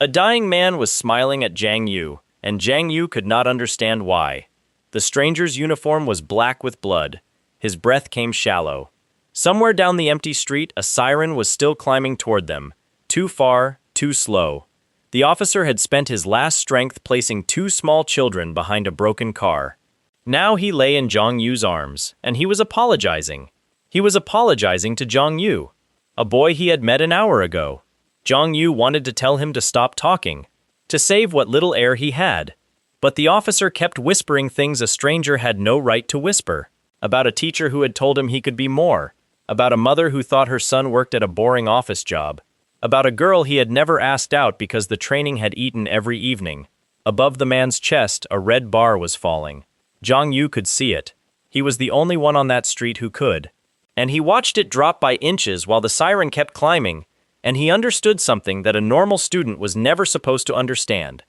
A dying man was smiling at Jiang Yu, and Jiang Yu could not understand why. The stranger's uniform was black with blood. His breath came shallow. Somewhere down the empty street, a siren was still climbing toward them. Too far, too slow. The officer had spent his last strength placing two small children behind a broken car. Now he lay in Jiang Yu's arms, and he was apologizing. He was apologizing to Jiang Yu, a boy he had met an hour ago. Jiang Yu wanted to tell him to stop talking, to save what little air he had. But the officer kept whispering things a stranger had no right to whisper. About a teacher who had told him he could be more. About a mother who thought her son worked at a boring office job. About a girl he had never asked out because the training had eaten every evening. Above the man's chest, a red bar was falling. Jiang Yu could see it. He was the only one on that street who could. And he watched it drop by inches while the siren kept climbing, and he understood something that a normal student was never supposed to understand.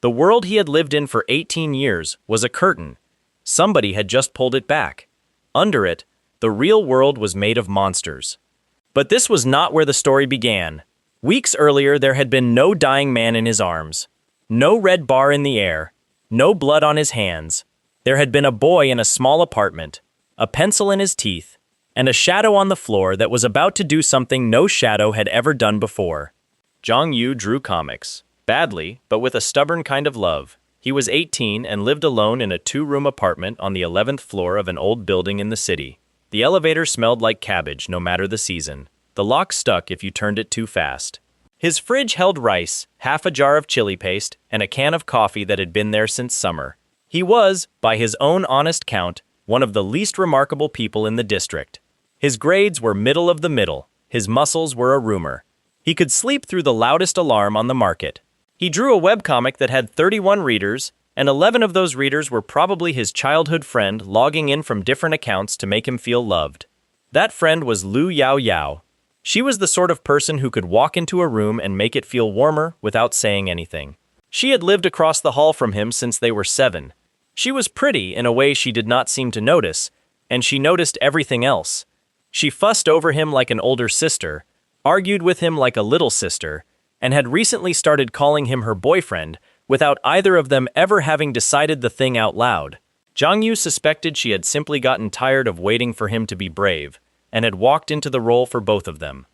The world he had lived in for 18 years was a curtain. Somebody had just pulled it back. Under it, the real world was made of monsters. But this was not where the story began. Weeks earlier, there had been no dying man in his arms, no red bar in the air, no blood on his hands. There had been a boy in a small apartment, a pencil in his teeth, and a shadow on the floor that was about to do something no shadow had ever done before. Jiang Yu drew comics. Badly, but with a stubborn kind of love. He was 18 and lived alone in a 2-room apartment on the 11th floor of an old building in the city. The elevator smelled like cabbage no matter the season. The lock stuck if you turned it too fast. His fridge held rice, half a jar of chili paste, and a can of coffee that had been there since summer. He was, by his own honest count, one of the least remarkable people in the district. His grades were middle of the middle. His muscles were a rumor. He could sleep through the loudest alarm on the market. He drew a webcomic that had 31 readers, and 11 of those readers were probably his childhood friend logging in from different accounts to make him feel loved. That friend was Lu Yao Yao. She was the sort of person who could walk into a room and make it feel warmer without saying anything. She had lived across the hall from him since they were 7. She was pretty in a way she did not seem to notice, and she noticed everything else. She fussed over him like an older sister, argued with him like a little sister, and had recently started calling him her boyfriend without either of them ever having decided the thing out loud. Jiang Yu suspected she had simply gotten tired of waiting for him to be brave, and had walked into the role for both of them.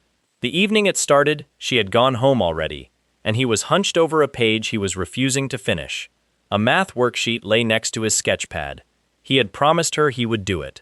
The evening it started, she had gone home already, and he was hunched over a page he was refusing to finish. A math worksheet lay next to his sketch pad. He had promised her he would do it.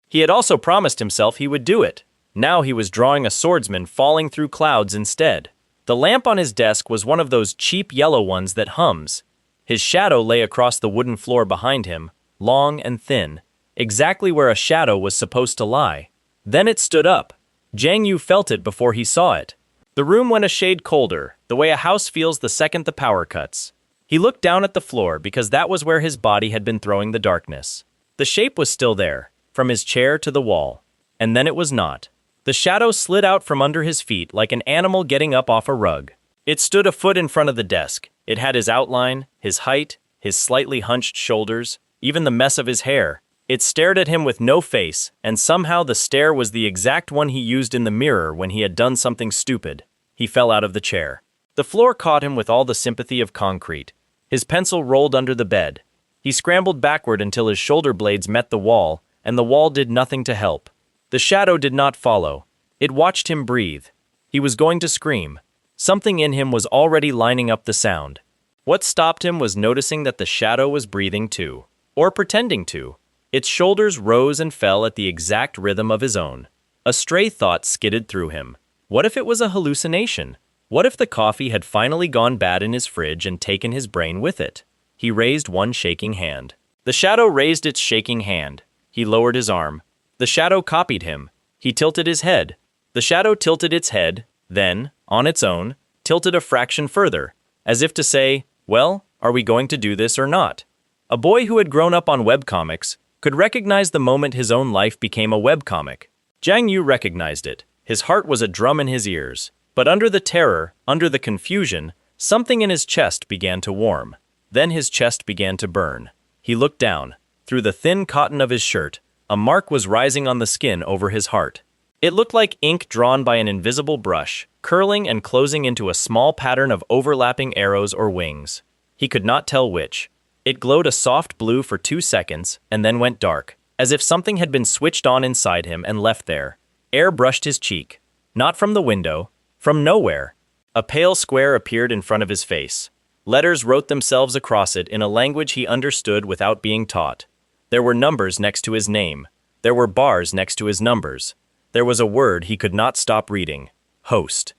He had also promised himself he would do it. Now he was drawing a swordsman falling through clouds instead. The lamp on his desk was one of those cheap yellow ones that hums. His shadow lay across the wooden floor behind him, long and thin, exactly where a shadow was supposed to lie. Then it stood up. Jiang Yu felt it before he saw it. The room went a shade colder, the way a house feels the second the power cuts. He looked down at the floor because that was where his body had been throwing the darkness. The shape was still there, from his chair to the wall. And then it was not. The shadow slid out from under his feet like an animal getting up off a rug. It stood a foot in front of the desk. It had his outline, his height, his slightly hunched shoulders, even the mess of his hair. It stared at him with no face, and somehow the stare was the exact one he used in the mirror when he had done something stupid. He fell out of the chair. The floor caught him with all the sympathy of concrete. His pencil rolled under the bed. He scrambled backward until his shoulder blades met the wall, and the wall did nothing to help. The shadow did not follow. It watched him breathe. He was going to scream. Something in him was already lining up the sound. What stopped him was noticing that the shadow was breathing too, or pretending to. Its shoulders rose and fell at the exact rhythm of his own. A stray thought skidded through him. What if it was a hallucination? What if the coffee had finally gone bad in his fridge and taken his brain with it? He raised one shaking hand. The shadow raised its shaking hand. He lowered his arm. The shadow copied him. He tilted his head. The shadow tilted its head, then, on its own, tilted a fraction further, as if to say, well, are we going to do this or not? A boy who had grown up on webcomics could recognize the moment his own life became a webcomic. Jiang Yu recognized it. His heart was a drum in his ears. But under the terror, under the confusion, something in his chest began to warm. Then his chest began to burn. He looked down. Through the thin cotton of his shirt, a mark was rising on the skin over his heart. It looked like ink drawn by an invisible brush, curling and closing into a small pattern of overlapping arrows or wings. He could not tell which. It glowed a soft blue for 2 seconds and then went dark, as if something had been switched on inside him and left there. Air brushed his cheek. Not from the window, from nowhere. A pale square appeared in front of his face. Letters wrote themselves across it in a language he understood without being taught. There were numbers next to his name. There were bars next to his numbers. There was a word he could not stop reading. Host.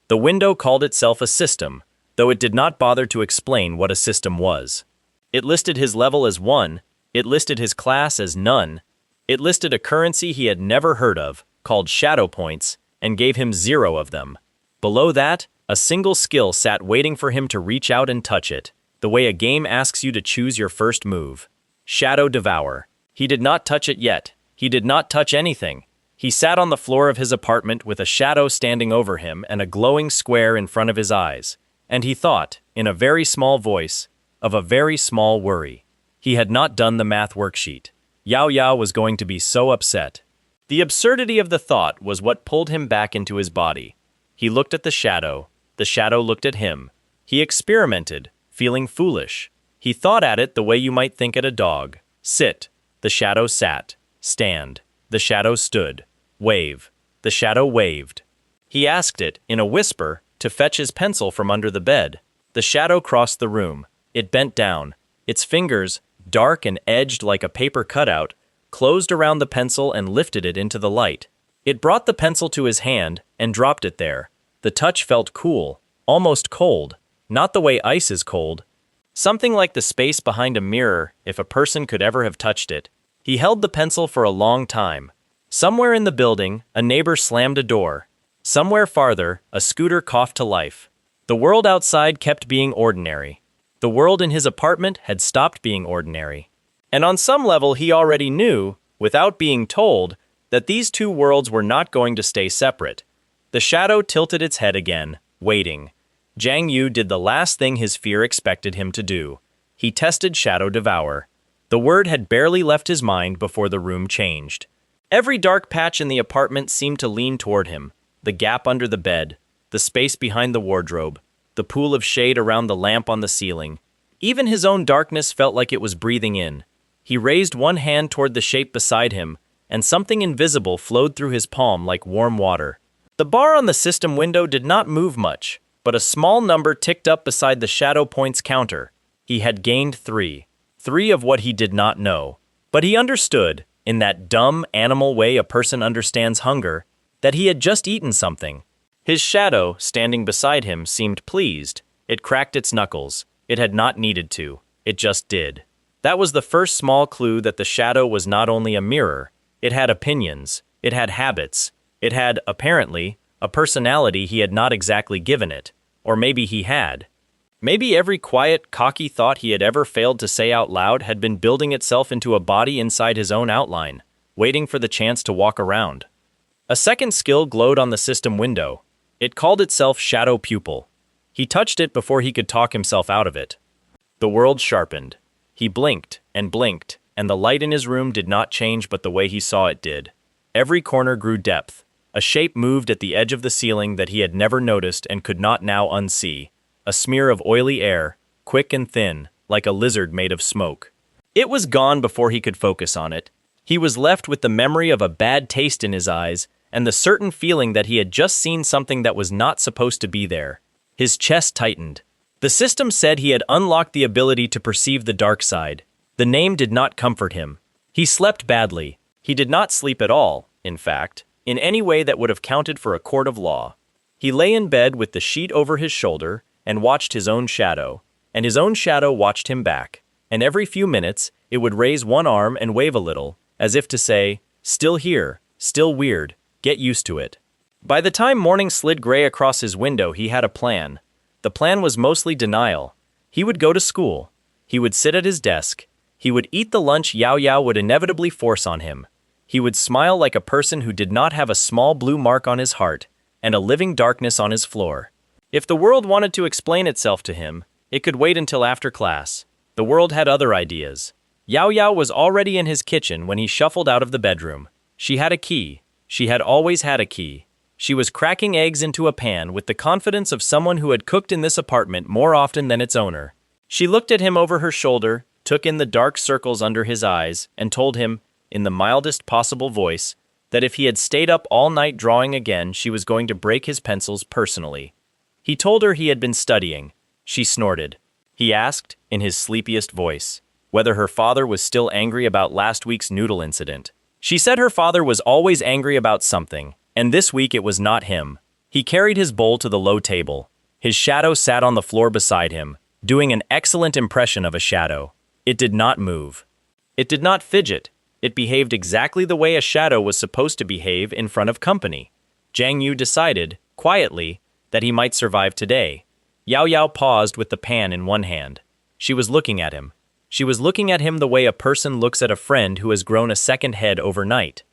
The window called itself a system, though it did not bother to explain what a system was. It listed his level as 1, it listed his class as none, it listed a currency he had never heard of, called shadow points, and gave him 0 of them. Below that, a single skill sat waiting for him to reach out and touch it, the way a game asks you to choose your first move. Shadow Devour. He did not touch it yet. He did not touch anything. He sat on the floor of his apartment with a shadow standing over him and a glowing square in front of his eyes, and he thought, in a very small voice, of a very small worry. He had not done the math worksheet. Yao Yao was going to be so upset. The absurdity of the thought was what pulled him back into his body. He looked at the shadow looked at him. He experimented, feeling foolish. He thought at it the way you might think at a dog. Sit. The shadow sat. Stand. The shadow stood. Wave. The shadow waved. He asked it, in a whisper, to fetch his pencil from under the bed. The shadow crossed the room. It bent down. Its fingers, dark and edged like a paper cutout, closed around the pencil and lifted it into the light. It brought the pencil to his hand and dropped it there. The touch felt cool, almost cold, not the way ice is cold. Something like the space behind a mirror, if a person could ever have touched it. He held the pencil for a long time. Somewhere in the building, a neighbor slammed a door. Somewhere farther, a scooter coughed to life. The world outside kept being ordinary. The world in his apartment had stopped being ordinary. And on some level he already knew, without being told, that these two worlds were not going to stay separate. The shadow tilted its head again, waiting. Jiang Yu did the last thing his fear expected him to do. He tested Shadow Devour. The word had barely left his mind before the room changed. Every dark patch in the apartment seemed to lean toward him. The gap under the bed, the space behind the wardrobe, the pool of shade around the lamp on the ceiling. Even his own darkness felt like it was breathing in. He raised one hand toward the shape beside him, and something invisible flowed through his palm like warm water. The bar on the system window did not move much, but a small number ticked up beside the shadow points counter. He had gained 3. 3 of what he did not know. But he understood, in that dumb, animal way a person understands hunger, that he had just eaten something. His shadow, standing beside him, seemed pleased. It cracked its knuckles. It had not needed to. It just did. That was the first small clue that the shadow was not only a mirror. It had opinions. It had habits. It had, apparently, a personality he had not exactly given it. Or maybe he had. Maybe every quiet, cocky thought he had ever failed to say out loud had been building itself into a body inside his own outline, waiting for the chance to walk around. A second skill glowed on the system window. It called itself Shadow Pupil. He touched it before he could talk himself out of it. The world sharpened. He blinked, and the light in his room did not change but the way he saw it did. Every corner grew depth. A shape moved at the edge of the ceiling that he had never noticed and could not now unsee. A smear of oily air, quick and thin, like a lizard made of smoke. It was gone before he could focus on it. He was left with the memory of a bad taste in his eyes and the certain feeling that he had just seen something that was not supposed to be there. His chest tightened. The system said he had unlocked the ability to perceive the dark side. The name did not comfort him. He slept badly. He did not sleep at all, in fact, in any way that would have counted for a court of law. He lay in bed with the sheet over his shoulder and watched his own shadow, and his own shadow watched him back, and every few minutes it would raise one arm and wave a little, as if to say, "Still here, still weird, get used to it." By the time morning slid gray across his window, he had a plan. The plan was mostly denial. He would go to school. He would sit at his desk. He would eat the lunch Yao Yao would inevitably force on him. He would smile like a person who did not have a small blue mark on his heart and a living darkness on his floor. If the world wanted to explain itself to him, it could wait until after class. The world had other ideas. Yao Yao was already in his kitchen when he shuffled out of the bedroom. She had a key. She had always had a key. She was cracking eggs into a pan with the confidence of someone who had cooked in this apartment more often than its owner. She looked at him over her shoulder, took in the dark circles under his eyes, and told him, in the mildest possible voice, that if he had stayed up all night drawing again, she was going to break his pencils personally. He told her he had been studying. She snorted. He asked, in his sleepiest voice, whether her father was still angry about last week's noodle incident. She said her father was always angry about something, and this week it was not him. He carried his bowl to the low table. His shadow sat on the floor beside him, doing an excellent impression of a shadow. It did not move. It did not fidget. It behaved exactly the way a shadow was supposed to behave in front of company. Jiang Yu decided, quietly, that he might survive today. Yao Yao paused with the pan in one hand. She was looking at him. She was looking at him the way a person looks at a friend who has grown a second head overnight.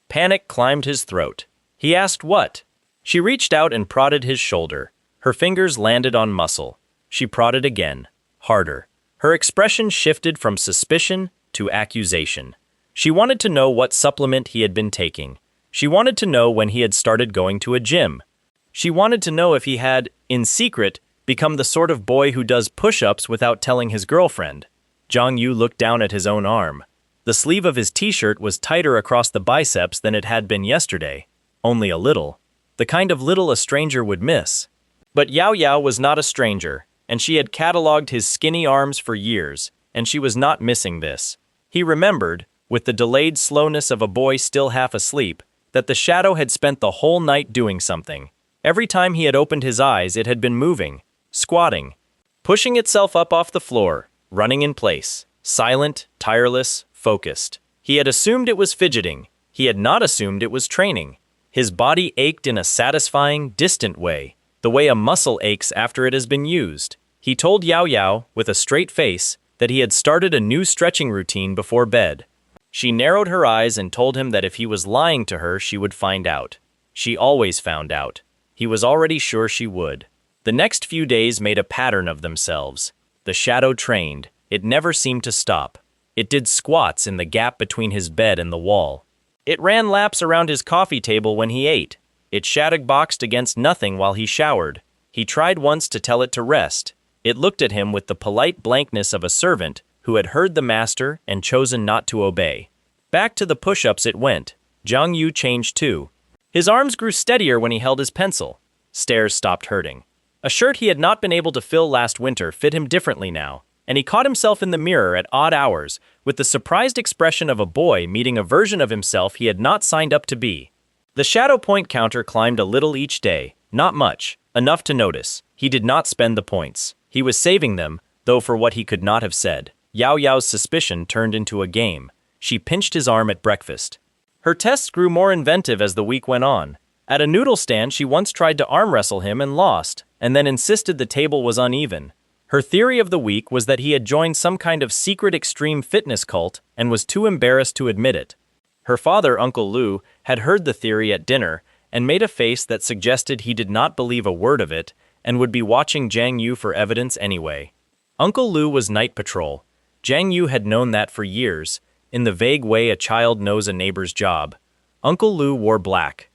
Panic climbed his throat. He asked what? She reached out and prodded his shoulder. Her fingers landed on muscle. She prodded again, harder. Her expression shifted from suspicion to accusation. She wanted to know what supplement he had been taking. She wanted to know when he had started going to a gym. She wanted to know if he had, in secret, become the sort of boy who does push-ups without telling his girlfriend. Jiang Yu looked down at his own arm. The sleeve of his t-shirt was tighter across the biceps than it had been yesterday. Only a little. The kind of little a stranger would miss. But Yao Yao was not a stranger, and she had catalogued his skinny arms for years, and she was not missing this. He remembered, with the delayed slowness of a boy still half asleep, that the shadow had spent the whole night doing something. Every time he had opened his eyes, it had been moving, squatting, pushing itself up off the floor, running in place, silent, tireless, focused. He had assumed it was fidgeting. He had not assumed it was training. His body ached in a satisfying, distant way, the way a muscle aches after it has been used. He told Yao Yao, with a straight face, that he had started a new stretching routine before bed. She narrowed her eyes and told him that if he was lying to her, she would find out. She always found out. He was already sure she would. The next few days made a pattern of themselves. The shadow trained. It never seemed to stop. It did squats in the gap between his bed and the wall. It ran laps around his coffee table when he ate. It shadowboxed against nothing while he showered. He tried once to tell it to rest. It looked at him with the polite blankness of a servant who had heard the master and chosen not to obey. Back to the push-ups it went. Jiang Yu changed too. His arms grew steadier when he held his pencil. Stairs stopped hurting. A shirt he had not been able to fill last winter fit him differently now, and he caught himself in the mirror at odd hours with the surprised expression of a boy meeting a version of himself he had not signed up to be. The shadow point counter climbed a little each day, not much, enough to notice. He did not spend the points. He was saving them, though for what he could not have said. Yao Yao's suspicion turned into a game. She pinched his arm at breakfast. Her tests grew more inventive as the week went on. At a noodle stand, she once tried to arm wrestle him and lost, and then insisted the table was uneven. Her theory of the week was that he had joined some kind of secret extreme fitness cult and was too embarrassed to admit it. Her father, Uncle Lu, had heard the theory at dinner and made a face that suggested he did not believe a word of it and would be watching Jiang Yu for evidence anyway. Uncle Lu was night patrol. Jiang Yu had known that for years, in the vague way a child knows a neighbor's job. Uncle Lu wore black.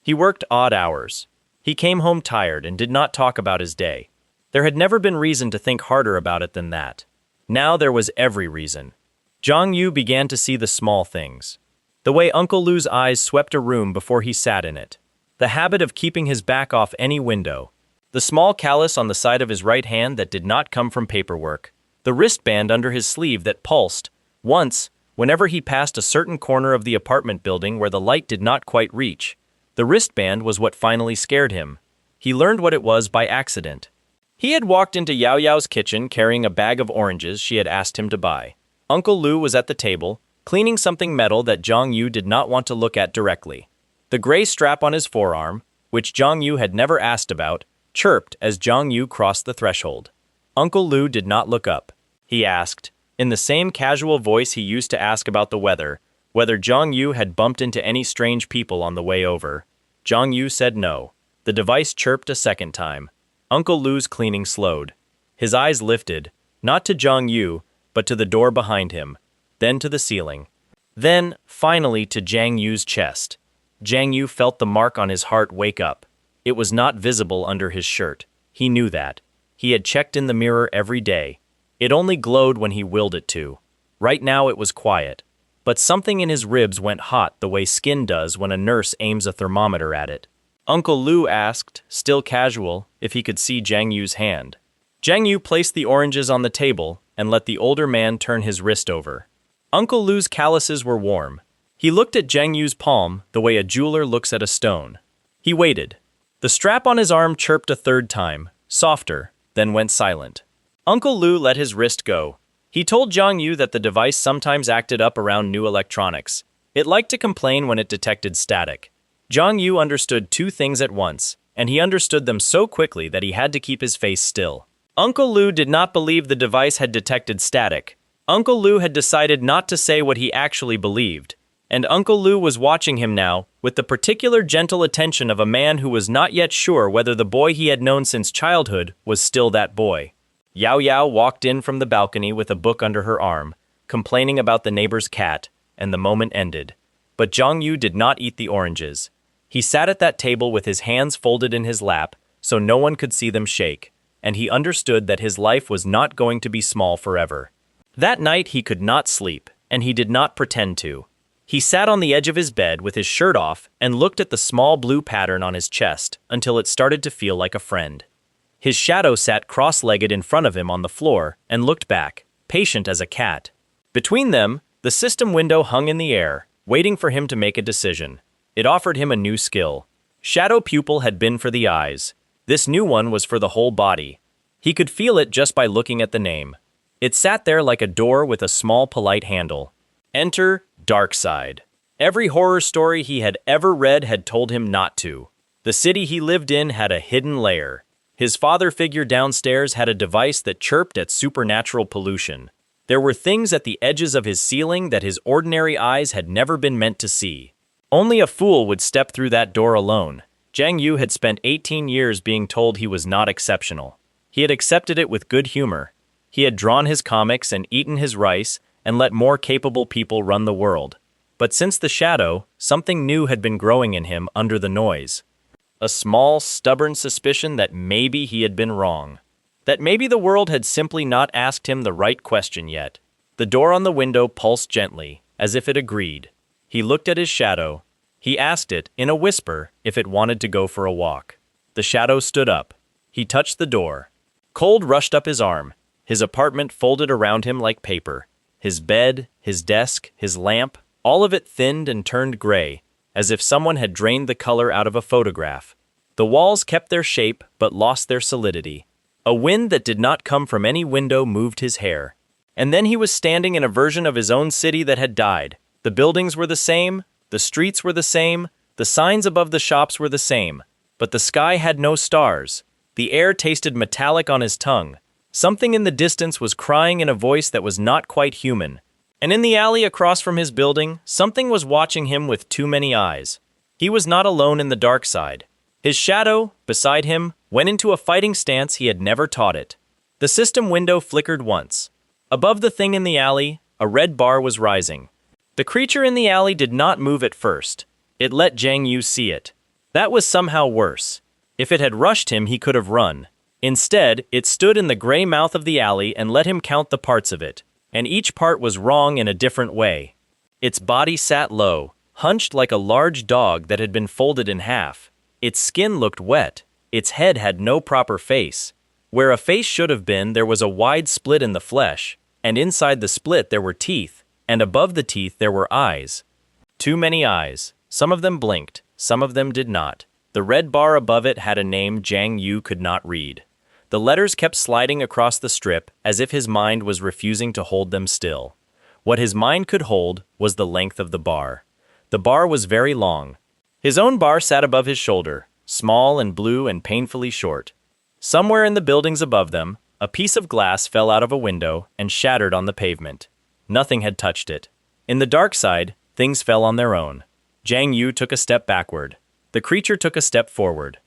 He worked odd hours. He came home tired and did not talk about his day. There had never been reason to think harder about it than that. Now there was every reason. Jiang Yu began to see the small things. The way Uncle Lu's eyes swept a room before he sat in it. The habit of keeping his back off any window. The small callus on the side of his right hand that did not come from paperwork. The wristband under his sleeve that pulsed. Once, whenever he passed a certain corner of the apartment building where the light did not quite reach, the wristband was what finally scared him. He learned what it was by accident. He had walked into Yao Yao's kitchen carrying a bag of oranges she had asked him to buy. Uncle Lu was at the table, cleaning something metal that Jiang Yu did not want to look at directly. The gray strap on his forearm, which Jiang Yu had never asked about, chirped as Jiang Yu crossed the threshold. Uncle Lu did not look up. He asked, in the same casual voice he used to ask about the weather, whether Jiang Yu had bumped into any strange people on the way over. Jiang Yu said no. The device chirped a second time. Uncle Lu's cleaning slowed. His eyes lifted, not to Jiang Yu, but to the door behind him, then to the ceiling. Then, finally, to Jiang Yu's chest. Jiang Yu felt the mark on his heart wake up. It was not visible under his shirt. He knew that. He had checked in the mirror every day. It only glowed when he willed it to. Right now it was quiet. But something in his ribs went hot the way skin does when a nurse aims a thermometer at it. Uncle Lu asked, still casual, if he could see Jiang Yu's hand. Jiang Yu placed the oranges on the table and let the older man turn his wrist over. Uncle Lu's calluses were warm. He looked at Jiang Yu's palm the way a jeweler looks at a stone. He waited. The strap on his arm chirped a third time, softer, then went silent. Uncle Lu let his wrist go. He told Jiang Yu that the device sometimes acted up around new electronics. It liked to complain when it detected static. Jiang Yu understood two things at once, and he understood them so quickly that he had to keep his face still. Uncle Lu did not believe the device had detected static. Uncle Lu had decided not to say what he actually believed. And Uncle Lu was watching him now, with the particular gentle attention of a man who was not yet sure whether the boy he had known since childhood was still that boy. Yao Yao walked in from the balcony with a book under her arm, complaining about the neighbor's cat, and the moment ended. But Jiang Yu did not eat the oranges. He sat at that table with his hands folded in his lap, so no one could see them shake, and he understood that his life was not going to be small forever. That night he could not sleep, and he did not pretend to. He sat on the edge of his bed with his shirt off and looked at the small blue pattern on his chest until it started to feel like a friend. His shadow sat cross-legged in front of him on the floor and looked back, patient as a cat. Between them, the system window hung in the air, waiting for him to make a decision. It offered him a new skill. Shadow pupil had been for the eyes. This new one was for the whole body. He could feel it just by looking at the name. It sat there like a door with a small polite handle. Enter Dark Side. Every horror story he had ever read had told him not to. The city he lived in had a hidden lair. His father figure downstairs had a device that chirped at supernatural pollution. There were things at the edges of his ceiling that his ordinary eyes had never been meant to see. Only a fool would step through that door alone. Jiang Yu had spent 18 years being told he was not exceptional. He had accepted it with good humor. He had drawn his comics and eaten his rice and let more capable people run the world. But since the shadow, something new had been growing in him under the noise. A small, stubborn suspicion that maybe he had been wrong. That maybe the world had simply not asked him the right question yet. The door on the window pulsed gently, as if it agreed. He looked at his shadow. He asked it, in a whisper, if it wanted to go for a walk. The shadow stood up. He touched the door. Cold rushed up his arm. His apartment folded around him like paper. His bed, his desk, his lamp, all of it thinned and turned gray, as if someone had drained the color out of a photograph. The walls kept their shape but lost their solidity. A wind that did not come from any window moved his hair. And then he was standing in a version of his own city that had died. The buildings were the same, the streets were the same, the signs above the shops were the same, but the sky had no stars. The air tasted metallic on his tongue. Something in the distance was crying in a voice that was not quite human. And in the alley across from his building, something was watching him with too many eyes. He was not alone in the dark side. His shadow, beside him, went into a fighting stance he had never taught it. The system window flickered once. Above the thing in the alley, a red bar was rising. The creature in the alley did not move at first. It let Jiang Yu see it. That was somehow worse. If it had rushed him, he could have run. Instead, it stood in the gray mouth of the alley and let him count the parts of it, and each part was wrong in a different way. Its body sat low, hunched like a large dog that had been folded in half. Its skin looked wet. Its head had no proper face. Where a face should have been, there was a wide split in the flesh, and inside the split there were teeth, and above the teeth there were eyes. Too many eyes. Some of them blinked, some of them did not. The red bar above it had a name Jiang Yu could not read. The letters kept sliding across the strip as if his mind was refusing to hold them still. What his mind could hold was the length of the bar. The bar was very long. His own bar sat above his shoulder, small and blue and painfully short. Somewhere in the buildings above them, a piece of glass fell out of a window and shattered on the pavement. Nothing had touched it. In the dark side, things fell on their own. Jiang Yu took a step backward. The creature took a step forward.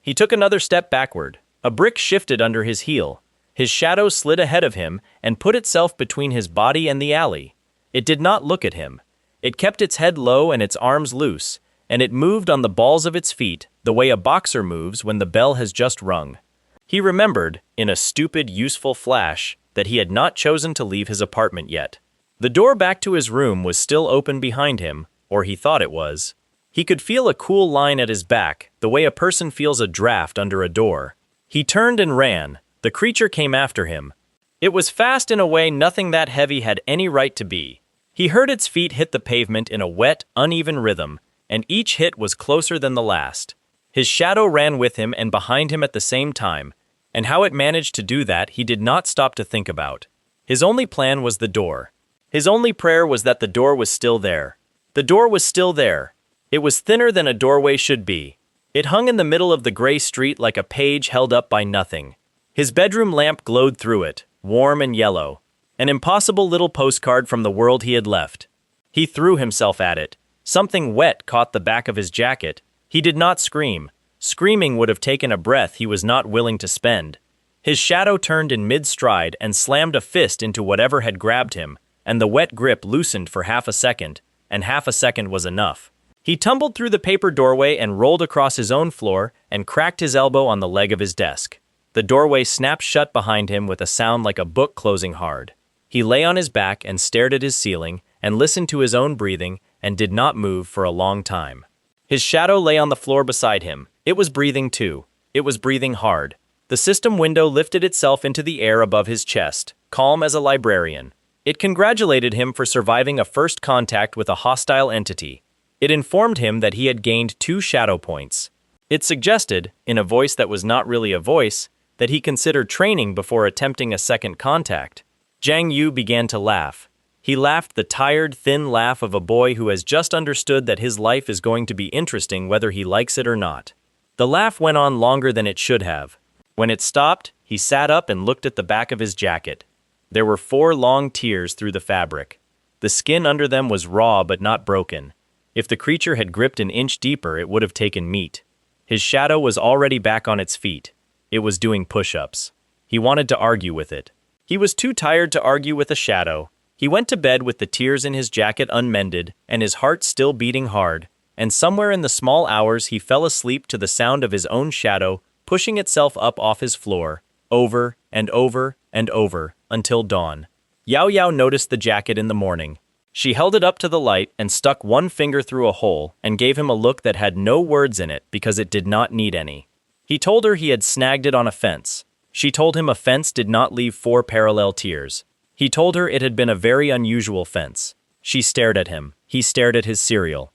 He took another step backward. A brick shifted under his heel. His shadow slid ahead of him and put itself between his body and the alley. It did not look at him. It kept its head low and its arms loose, and it moved on the balls of its feet the way a boxer moves when the bell has just rung. He remembered, in a stupid, useful flash, that he had not chosen to leave his apartment yet. The door back to his room was still open behind him, or he thought it was. He could feel a cool line at his back, the way a person feels a draft under a door. He turned and ran. The creature came after him. It was fast in a way nothing that heavy had any right to be. He heard its feet hit the pavement in a wet, uneven rhythm, and each hit was closer than the last. His shadow ran with him and behind him at the same time, and how it managed to do that he did not stop to think about. His only plan was the door. His only prayer was that the door was still there. The door was still there. It was thinner than a doorway should be. It hung in the middle of the gray street like a page held up by nothing. His bedroom lamp glowed through it, warm and yellow. An impossible little postcard from the world he had left. He threw himself at it. Something wet caught the back of his jacket. He did not scream. Screaming would have taken a breath he was not willing to spend. His shadow turned in mid-stride and slammed a fist into whatever had grabbed him, and the wet grip loosened for half a second, and half a second was enough. He tumbled through the paper doorway and rolled across his own floor and cracked his elbow on the leg of his desk. The doorway snapped shut behind him with a sound like a book closing hard. He lay on his back and stared at his ceiling and listened to his own breathing and did not move for a long time. His shadow lay on the floor beside him. It was breathing too. It was breathing hard. The system window lifted itself into the air above his chest, calm as a librarian. It congratulated him for surviving a first contact with a hostile entity. It informed him that he had gained 2 shadow points. It suggested, in a voice that was not really a voice, that he considered training before attempting a second contact. Jiang Yu began to laugh. He laughed the tired, thin laugh of a boy who has just understood that his life is going to be interesting whether he likes it or not. The laugh went on longer than it should have. When it stopped, he sat up and looked at the back of his jacket. There were 4 long tears through the fabric. The skin under them was raw but not broken. If the creature had gripped an inch deeper, it would have taken meat. His shadow was already back on its feet. It was doing push-ups. He wanted to argue with it. He was too tired to argue with a shadow. He went to bed with the tears in his jacket unmended and his heart still beating hard, and somewhere in the small hours he fell asleep to the sound of his own shadow pushing itself up off his floor, over and over and over, until dawn. Yao Yao noticed the jacket in the morning. She held it up to the light and stuck one finger through a hole and gave him a look that had no words in it because it did not need any. He told her he had snagged it on a fence. She told him a fence did not leave 4 parallel tiers. He told her it had been a very unusual fence. She stared at him. He stared at his cereal.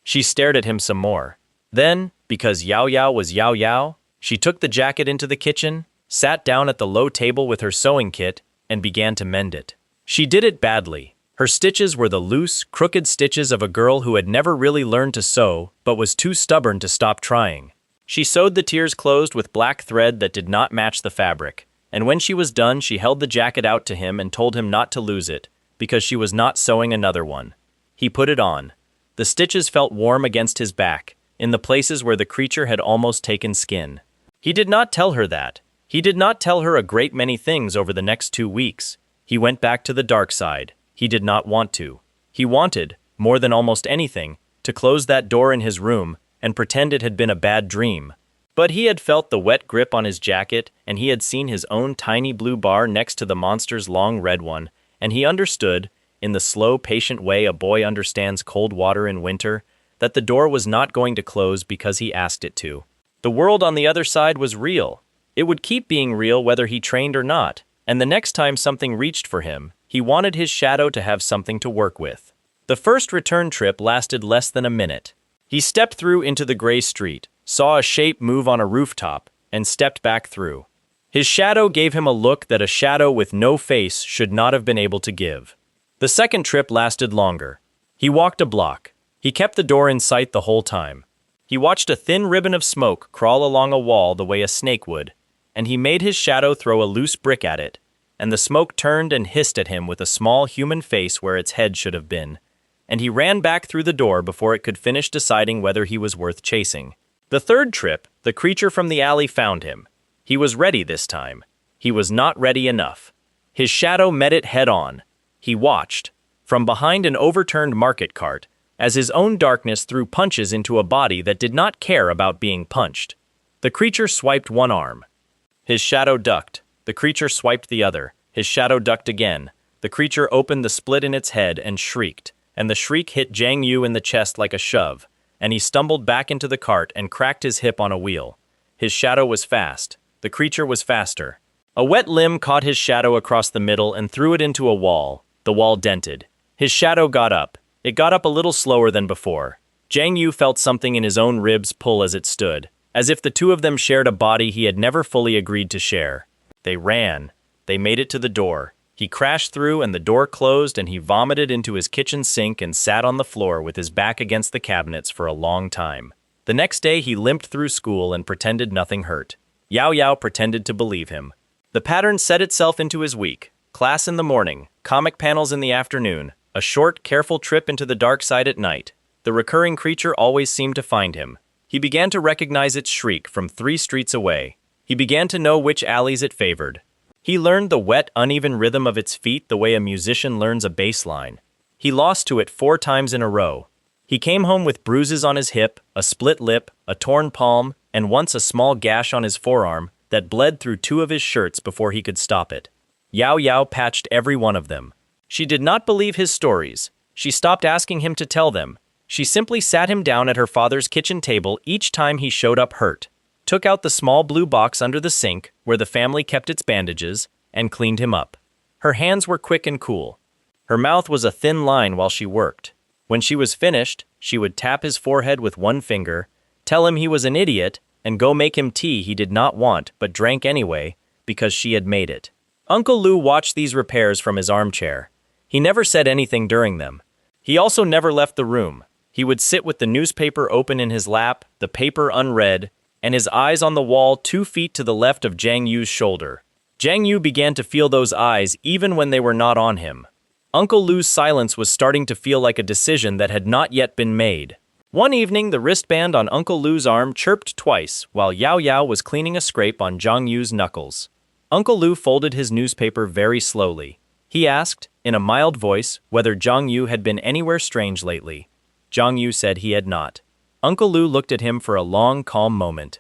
She stared at him some more. Then, because Yao Yao was Yao Yao, she took the jacket into the kitchen, sat down at the low table with her sewing kit, and began to mend it. She did it badly. Her stitches were the loose, crooked stitches of a girl who had never really learned to sew, but was too stubborn to stop trying. She sewed the tiers closed with black thread that did not match the fabric, and when she was done she held the jacket out to him and told him not to lose it, because she was not sewing another one. He put it on. The stitches felt warm against his back, in the places where the creature had almost taken skin. He did not tell her that. He did not tell her a great many things over the next 2 weeks. He went back to the dark side. He did not want to. He wanted, more than almost anything, to close that door in his room and pretend it had been a bad dream. But he had felt the wet grip on his jacket, and he had seen his own tiny blue bar next to the monster's long red one, and he understood, in the slow, patient way a boy understands cold water in winter, that the door was not going to close because he asked it to. The world on the other side was real. It would keep being real whether he trained or not, and the next time something reached for him, he wanted his shadow to have something to work with. The first return trip lasted less than a minute. He stepped through into the gray street, saw a shape move on a rooftop, and stepped back through. His shadow gave him a look that a shadow with no face should not have been able to give. The second trip lasted longer. He walked a block. He kept the door in sight the whole time. He watched a thin ribbon of smoke crawl along a wall the way a snake would, and he made his shadow throw a loose brick at it, and the smoke turned and hissed at him with a small human face where its head should have been, and he ran back through the door before it could finish deciding whether he was worth chasing. The third trip, the creature from the alley found him. He was ready this time. He was not ready enough. His shadow met it head on. He watched. From behind an overturned market cart, as his own darkness threw punches into a body that did not care about being punched. The creature swiped one arm. His shadow ducked. The creature swiped the other. His shadow ducked again. The creature opened the split in its head and shrieked, and the shriek hit Jiang Yu in the chest like a shove, and he stumbled back into the cart and cracked his hip on a wheel. His shadow was fast. The creature was faster. A wet limb caught his shadow across the middle and threw it into a wall. The wall dented. His shadow got up. It got up a little slower than before. Jiang Yu felt something in his own ribs pull as it stood, as if the two of them shared a body he had never fully agreed to share. They ran. They made it to the door. He crashed through and the door closed and he vomited into his kitchen sink and sat on the floor with his back against the cabinets for a long time. The next day he limped through school and pretended nothing hurt. Yao Yao pretended to believe him. The pattern set itself into his week. Class in the morning, comic panels in the afternoon, a short, careful trip into the dark side at night. The recurring creature always seemed to find him. He began to recognize its shriek from 3 streets away. He began to know which alleys it favored. He learned the wet, uneven rhythm of its feet the way a musician learns a bass line. He lost to it 4 times in a row. He came home with bruises on his hip, a split lip, a torn palm, and once a small gash on his forearm that bled through 2 of his shirts before he could stop it. Yao Yao patched every one of them. She did not believe his stories. She stopped asking him to tell them. She simply sat him down at her father's kitchen table each time he showed up hurt, took out the small blue box under the sink where the family kept its bandages, and cleaned him up. Her hands were quick and cool. Her mouth was a thin line while she worked. When she was finished, she would tap his forehead with one finger, tell him he was an idiot, and go make him tea he did not want but drank anyway because she had made it. Uncle Lu watched these repairs from his armchair. He never said anything during them. He also never left the room. He would sit with the newspaper open in his lap, the paper unread, and his eyes on the wall 2 feet to the left of Jiang Yu's shoulder. Jiang Yu began to feel those eyes even when they were not on him. Uncle Lu's silence was starting to feel like a decision that had not yet been made. One evening, the wristband on Uncle Lu's arm chirped twice while Yao Yao was cleaning a scrape on Jiang Yu's knuckles. Uncle Lu folded his newspaper very slowly. He asked, in a mild voice, whether Jiang Yu had been anywhere strange lately. Jiang Yu said he had not. Uncle Lu looked at him for a long, calm moment.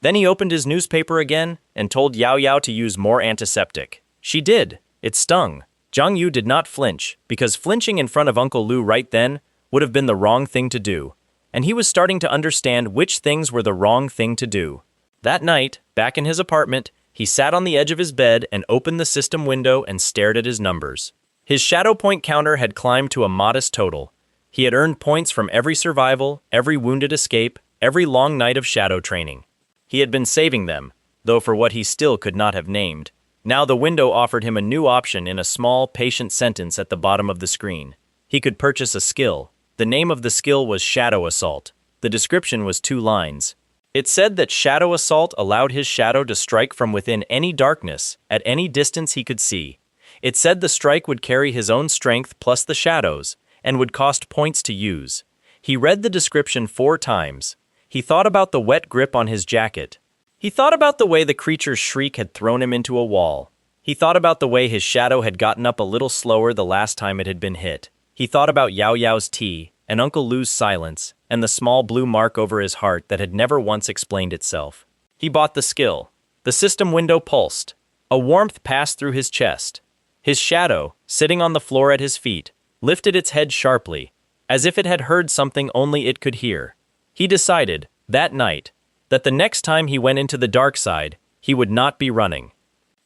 Then he opened his newspaper again and told Yao Yao to use more antiseptic. She did. It stung. Jiang Yu did not flinch, because flinching in front of Uncle Lu right then would have been the wrong thing to do, and he was starting to understand which things were the wrong thing to do. That night, back in his apartment, he sat on the edge of his bed and opened the system window and stared at his numbers. His shadow point counter had climbed to a modest total. He had earned points from every survival, every wounded escape, every long night of shadow training. He had been saving them, though for what he still could not have named. Now the window offered him a new option in a small, patient sentence at the bottom of the screen. He could purchase a skill. The name of the skill was Shadow Assault. The description was 2 lines. It said that Shadow Assault allowed his shadow to strike from within any darkness, at any distance he could see. It said the strike would carry his own strength plus the shadows, and would cost points to use. He read the description 4 times. He thought about the wet grip on his jacket. He thought about the way the creature's shriek had thrown him into a wall. He thought about the way his shadow had gotten up a little slower the last time it had been hit. He thought about Yao Yao's tea, and Uncle Lu's silence, and the small blue mark over his heart that had never once explained itself. He bought the skill. The system window pulsed. A warmth passed through his chest. His shadow, sitting on the floor at his feet, lifted its head sharply, as if it had heard something only it could hear. He decided, that night, that the next time he went into the dark side, he would not be running.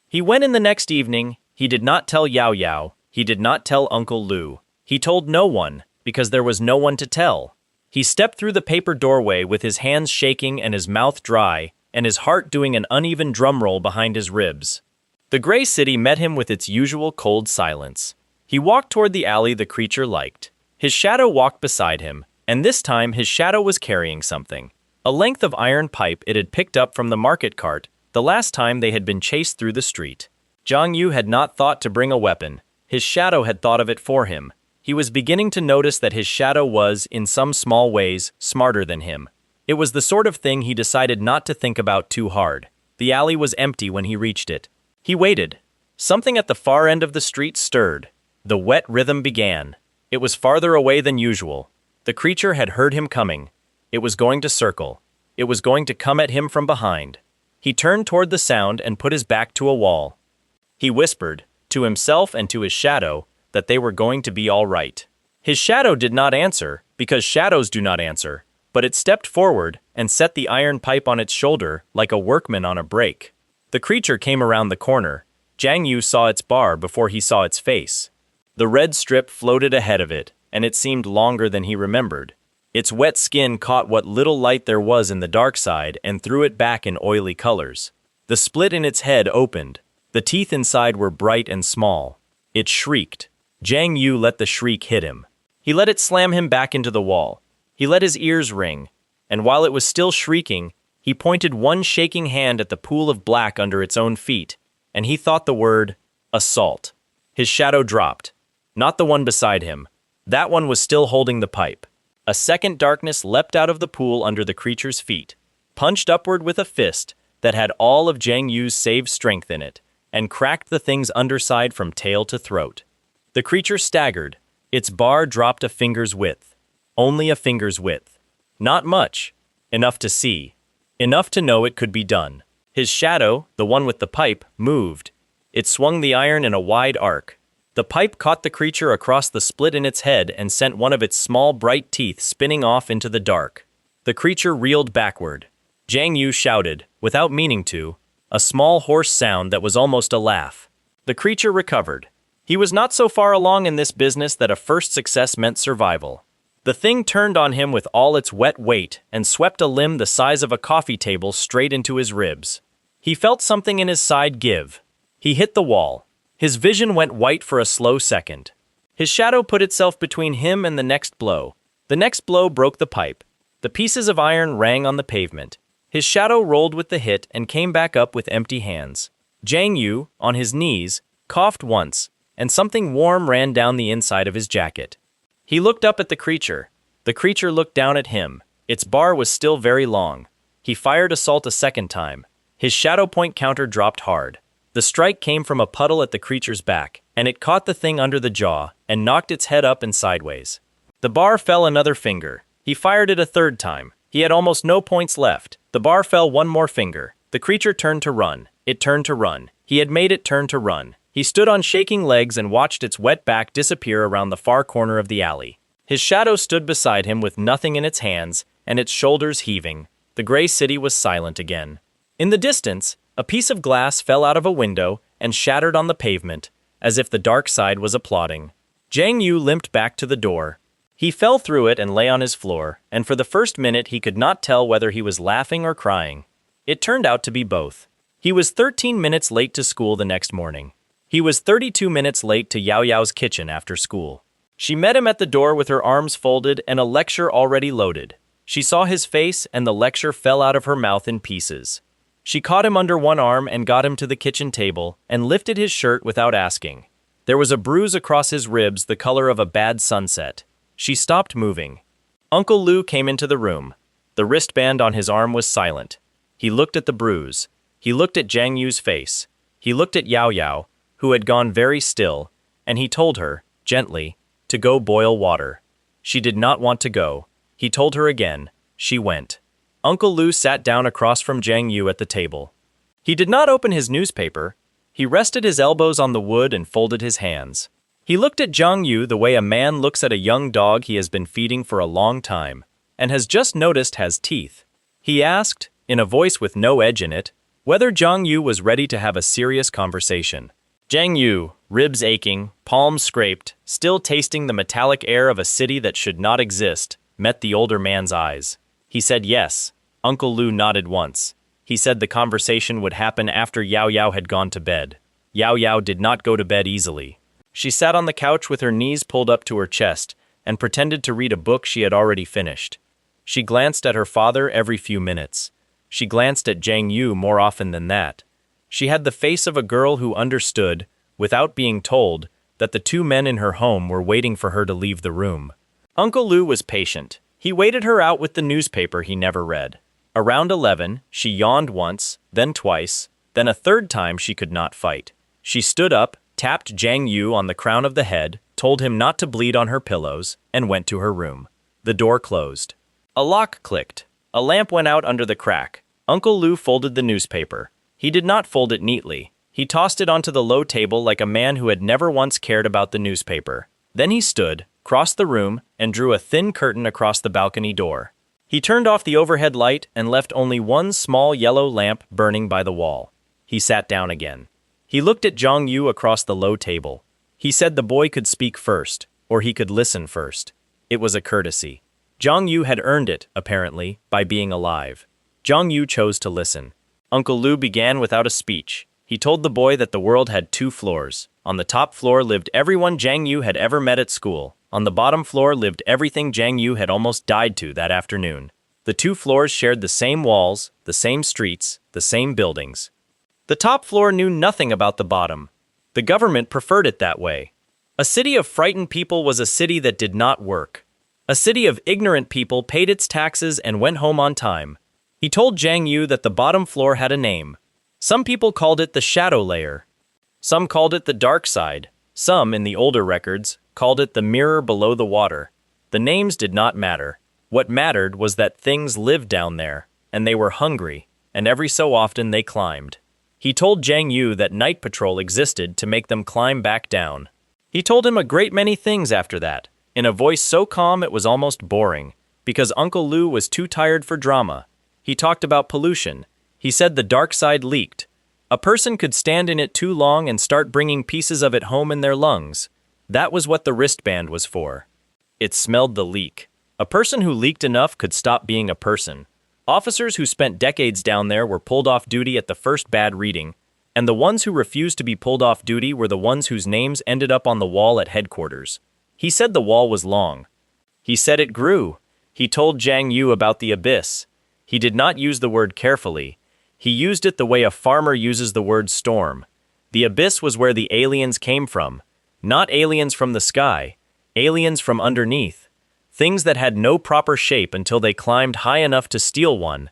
He went in the next evening. He did not tell Yao Yao. He did not tell Uncle Lu. He told no one, because there was no one to tell. He stepped through the paper doorway with his hands shaking and his mouth dry, and his heart doing an uneven drum roll behind his ribs. The gray city met him with its usual cold silence. He walked toward the alley the creature liked. His shadow walked beside him, and this time his shadow was carrying something. A length of iron pipe it had picked up from the market cart the last time they had been chased through the street. Jiang Yu had not thought to bring a weapon. His shadow had thought of it for him. He was beginning to notice that his shadow was, in some small ways, smarter than him. It was the sort of thing he decided not to think about too hard. The alley was empty when he reached it. He waited. Something at the far end of the street stirred. The wet rhythm began. It was farther away than usual. The creature had heard him coming. It was going to circle. It was going to come at him from behind. He turned toward the sound and put his back to a wall. He whispered, to himself and to his shadow, that they were going to be all right. His shadow did not answer, because shadows do not answer, but it stepped forward and set the iron pipe on its shoulder like a workman on a brake. The creature came around the corner. Jiang Yu saw its bar before he saw its face. The red strip floated ahead of it, and it seemed longer than he remembered. Its wet skin caught what little light there was in the dark side and threw it back in oily colors. The split in its head opened. The teeth inside were bright and small. It shrieked. Jiang Yu let the shriek hit him. He let it slam him back into the wall. He let his ears ring, and while it was still shrieking, he pointed one shaking hand at the pool of black under its own feet, and he thought the word, assault. His shadow dropped. Not the one beside him. That one was still holding the pipe. A second darkness leapt out of the pool under the creature's feet, punched upward with a fist that had all of Jiang Yu's saved strength in it, and cracked the thing's underside from tail to throat. The creature staggered. Its bar dropped a finger's width. Only a finger's width. Not much. Enough to see. Enough to know it could be done. His shadow, the one with the pipe, moved. It swung the iron in a wide arc. The pipe caught the creature across the split in its head and sent one of its small bright teeth spinning off into the dark. The creature reeled backward. Jiang Yu shouted, without meaning to, a small hoarse sound that was almost a laugh. The creature recovered. He was not so far along in this business that a first success meant survival. The thing turned on him with all its wet weight and swept a limb the size of a coffee table straight into his ribs. He felt something in his side give. He hit the wall. His vision went white for a slow second. His shadow put itself between him and the next blow. The next blow broke the pipe. The pieces of iron rang on the pavement. His shadow rolled with the hit and came back up with empty hands. Jiang Yu, on his knees, coughed once, and something warm ran down the inside of his jacket. He looked up at the creature. The creature looked down at him. Its bar was still very long. He fired assault a second time. His shadow point counter dropped hard. The strike came from a puddle at the creature's back, and it caught the thing under the jaw and knocked its head up and sideways. The bar fell another finger. He fired it a third time. He had almost no points left. The bar fell one more finger. The creature turned to run. It turned to run. He had made it turn to run. He stood on shaking legs and watched its wet back disappear around the far corner of the alley. His shadow stood beside him with nothing in its hands and its shoulders heaving. The gray city was silent again. In the distance, a piece of glass fell out of a window and shattered on the pavement, as if the dark side was applauding. Jiang Yu limped back to the door. He fell through it and lay on his floor, and for the first minute he could not tell whether he was laughing or crying. It turned out to be both. He was 13 minutes late to school the next morning. He was 32 minutes late to Yao Yao's kitchen after school. She met him at the door with her arms folded and a lecture already loaded. She saw his face and the lecture fell out of her mouth in pieces. She caught him under one arm and got him to the kitchen table and lifted his shirt without asking. There was a bruise across his ribs the color of a bad sunset. She stopped moving. Uncle Lu came into the room. The wristband on his arm was silent. He looked at the bruise. He looked at Jiang Yu's face. He looked at Yao Yao, who had gone very still, and he told her, gently, to go boil water. She did not want to go. He told her again. She went. Uncle Lu sat down across from Jiang Yu at the table. He did not open his newspaper. He rested his elbows on the wood and folded his hands. He looked at Jiang Yu the way a man looks at a young dog he has been feeding for a long time, and has just noticed has teeth. He asked, in a voice with no edge in it, whether Jiang Yu was ready to have a serious conversation. Jiang Yu, ribs aching, palms scraped, still tasting the metallic air of a city that should not exist, met the older man's eyes. He said yes. Uncle Lu nodded once. He said the conversation would happen after Yao Yao had gone to bed. Yao Yao did not go to bed easily. She sat on the couch with her knees pulled up to her chest and pretended to read a book she had already finished. She glanced at her father every few minutes. She glanced at Jiang Yu more often than that. She had the face of a girl who understood, without being told, that the two men in her home were waiting for her to leave the room. Uncle Lu was patient. He waited her out with the newspaper he never read. Around 11, she yawned once, then twice, then a third time she could not fight. She stood up, tapped Jiang Yu on the crown of the head, told him not to bleed on her pillows, and went to her room. The door closed. A lock clicked. A lamp went out under the crack. Uncle Lou folded the newspaper. He did not fold it neatly. He tossed it onto the low table like a man who had never once cared about the newspaper. Then he stood, crossed the room, and drew a thin curtain across the balcony door. He turned off the overhead light and left only one small yellow lamp burning by the wall. He sat down again. He looked at Zhang Yu across the low table. He said the boy could speak first, or he could listen first. It was a courtesy. Zhang Yu had earned it, apparently, by being alive. Zhang Yu chose to listen. Uncle Lou began without a speech. He told the boy that the world had 2 floors. On the top floor lived everyone Zhang Yu had ever met at school. On the bottom floor lived everything Zhang Yu had almost died to that afternoon. The 2 floors shared the same walls, the same streets, the same buildings. The top floor knew nothing about the bottom. The government preferred it that way. A city of frightened people was a city that did not work. A city of ignorant people paid its taxes and went home on time. He told Zhang Yu that the bottom floor had a name. Some people called it the shadow layer. Some called it the dark side. Some, in the older records, called it the mirror below the water. The names did not matter. What mattered was that things lived down there, and they were hungry, and every so often they climbed. He told Zhang Yu that night patrol existed to make them climb back down. He told him a great many things after that, in a voice so calm it was almost boring, because Uncle Lou was too tired for drama. He talked about pollution. He said the dark side leaked. A person could stand in it too long and start bringing pieces of it home in their lungs. That was what the wristband was for. It smelled the leak. A person who leaked enough could stop being a person. Officers who spent decades down there were pulled off duty at the first bad reading, and the ones who refused to be pulled off duty were the ones whose names ended up on the wall at headquarters. He said the wall was long. He said it grew. He told Zhang Yu about the abyss. He did not use the word carefully. He used it the way a farmer uses the word storm. The abyss was where the aliens came from. Not aliens from the sky. Aliens from underneath. Things that had no proper shape until they climbed high enough to steal one.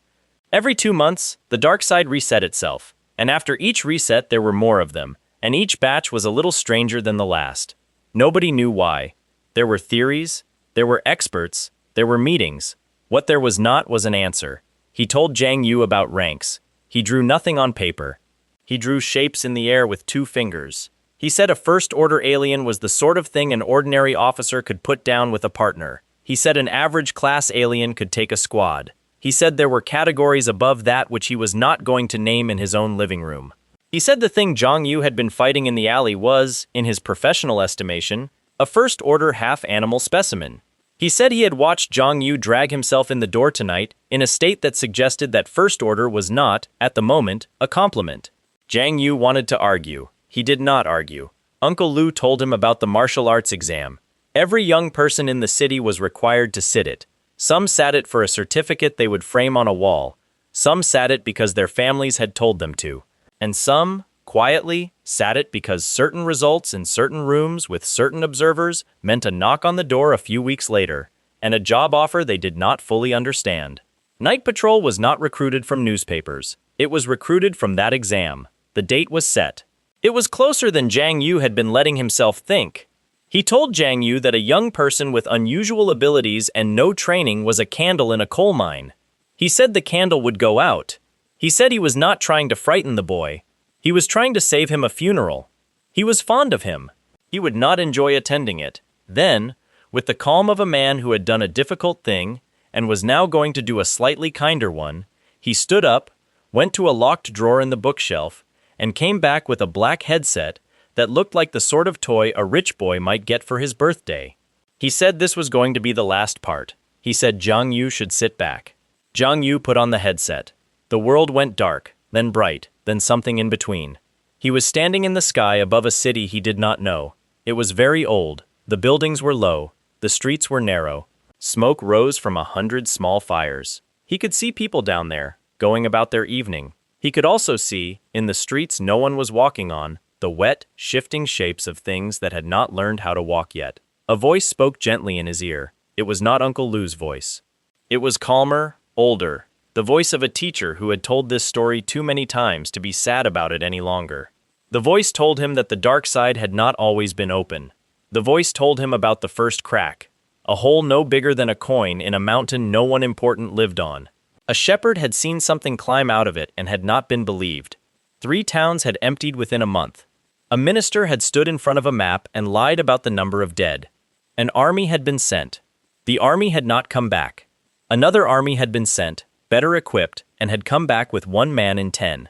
Every 2 months, the dark side reset itself. And after each reset there were more of them, and each batch was a little stranger than the last. Nobody knew why. There were theories, there were experts, there were meetings. What there was not was an answer. He told Zhang Yu about ranks. He drew nothing on paper. He drew shapes in the air with 2 fingers. He said a first-order alien was the sort of thing an ordinary officer could put down with a partner. He said an average-class alien could take a squad. He said there were categories above that which he was not going to name in his own living room. He said the thing Zhang Yu had been fighting in the alley was, in his professional estimation, a first-order half-animal specimen. He said he had watched Zhang Yu drag himself in the door tonight in a state that suggested that first order was not, at the moment, a compliment. Zhang Yu wanted to argue. He did not argue. Uncle Lou told him about the martial arts exam. Every young person in the city was required to sit it. Some sat it for a certificate they would frame on a wall. Some sat it because their families had told them to. And some, quietly, sat it because certain results in certain rooms with certain observers meant a knock on the door a few weeks later, and a job offer they did not fully understand. Night Patrol was not recruited from newspapers. It was recruited from that exam. The date was set. It was closer than Zhang Yu had been letting himself think. He told Zhang Yu that a young person with unusual abilities and no training was a candle in a coal mine. He said the candle would go out. He said he was not trying to frighten the boy. He was trying to save him a funeral. He was fond of him. He would not enjoy attending it. Then, with the calm of a man who had done a difficult thing and was now going to do a slightly kinder one, he stood up, went to a locked drawer in the bookshelf, and came back with a black headset that looked like the sort of toy a rich boy might get for his birthday. He said this was going to be the last part. He said Zhang Yu should sit back. Zhang Yu put on the headset. The world went dark, then bright, then something in between. He was standing in the sky above a city he did not know. It was very old. The buildings were low. The streets were narrow. Smoke rose from 100 small fires. He could see people down there, going about their evening. He could also see, in the streets no one was walking on, the wet, shifting shapes of things that had not learned how to walk yet. A voice spoke gently in his ear. It was not Uncle Lou's voice. It was calmer, older, the voice of a teacher who had told this story too many times to be sad about it any longer. The voice told him that the dark side had not always been open. The voice told him about the first crack. a hole no bigger than a coin in a mountain no one important lived on. A shepherd had seen something climb out of it and had not been believed. 3 towns had emptied within a month. A minister had stood in front of a map and lied about the number of dead. An army had been sent. The army had not come back. Another army had been sent, better equipped, and had come back with 1 man in 10.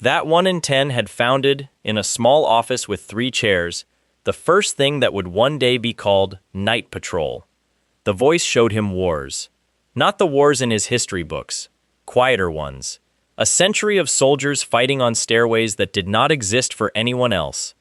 That 1 in 10 had founded, in a small office with 3 chairs, the first thing that would one day be called Night Patrol. The voice showed him wars. Not the wars in his history books, quieter ones. A century of soldiers fighting on stairways that did not exist for anyone else.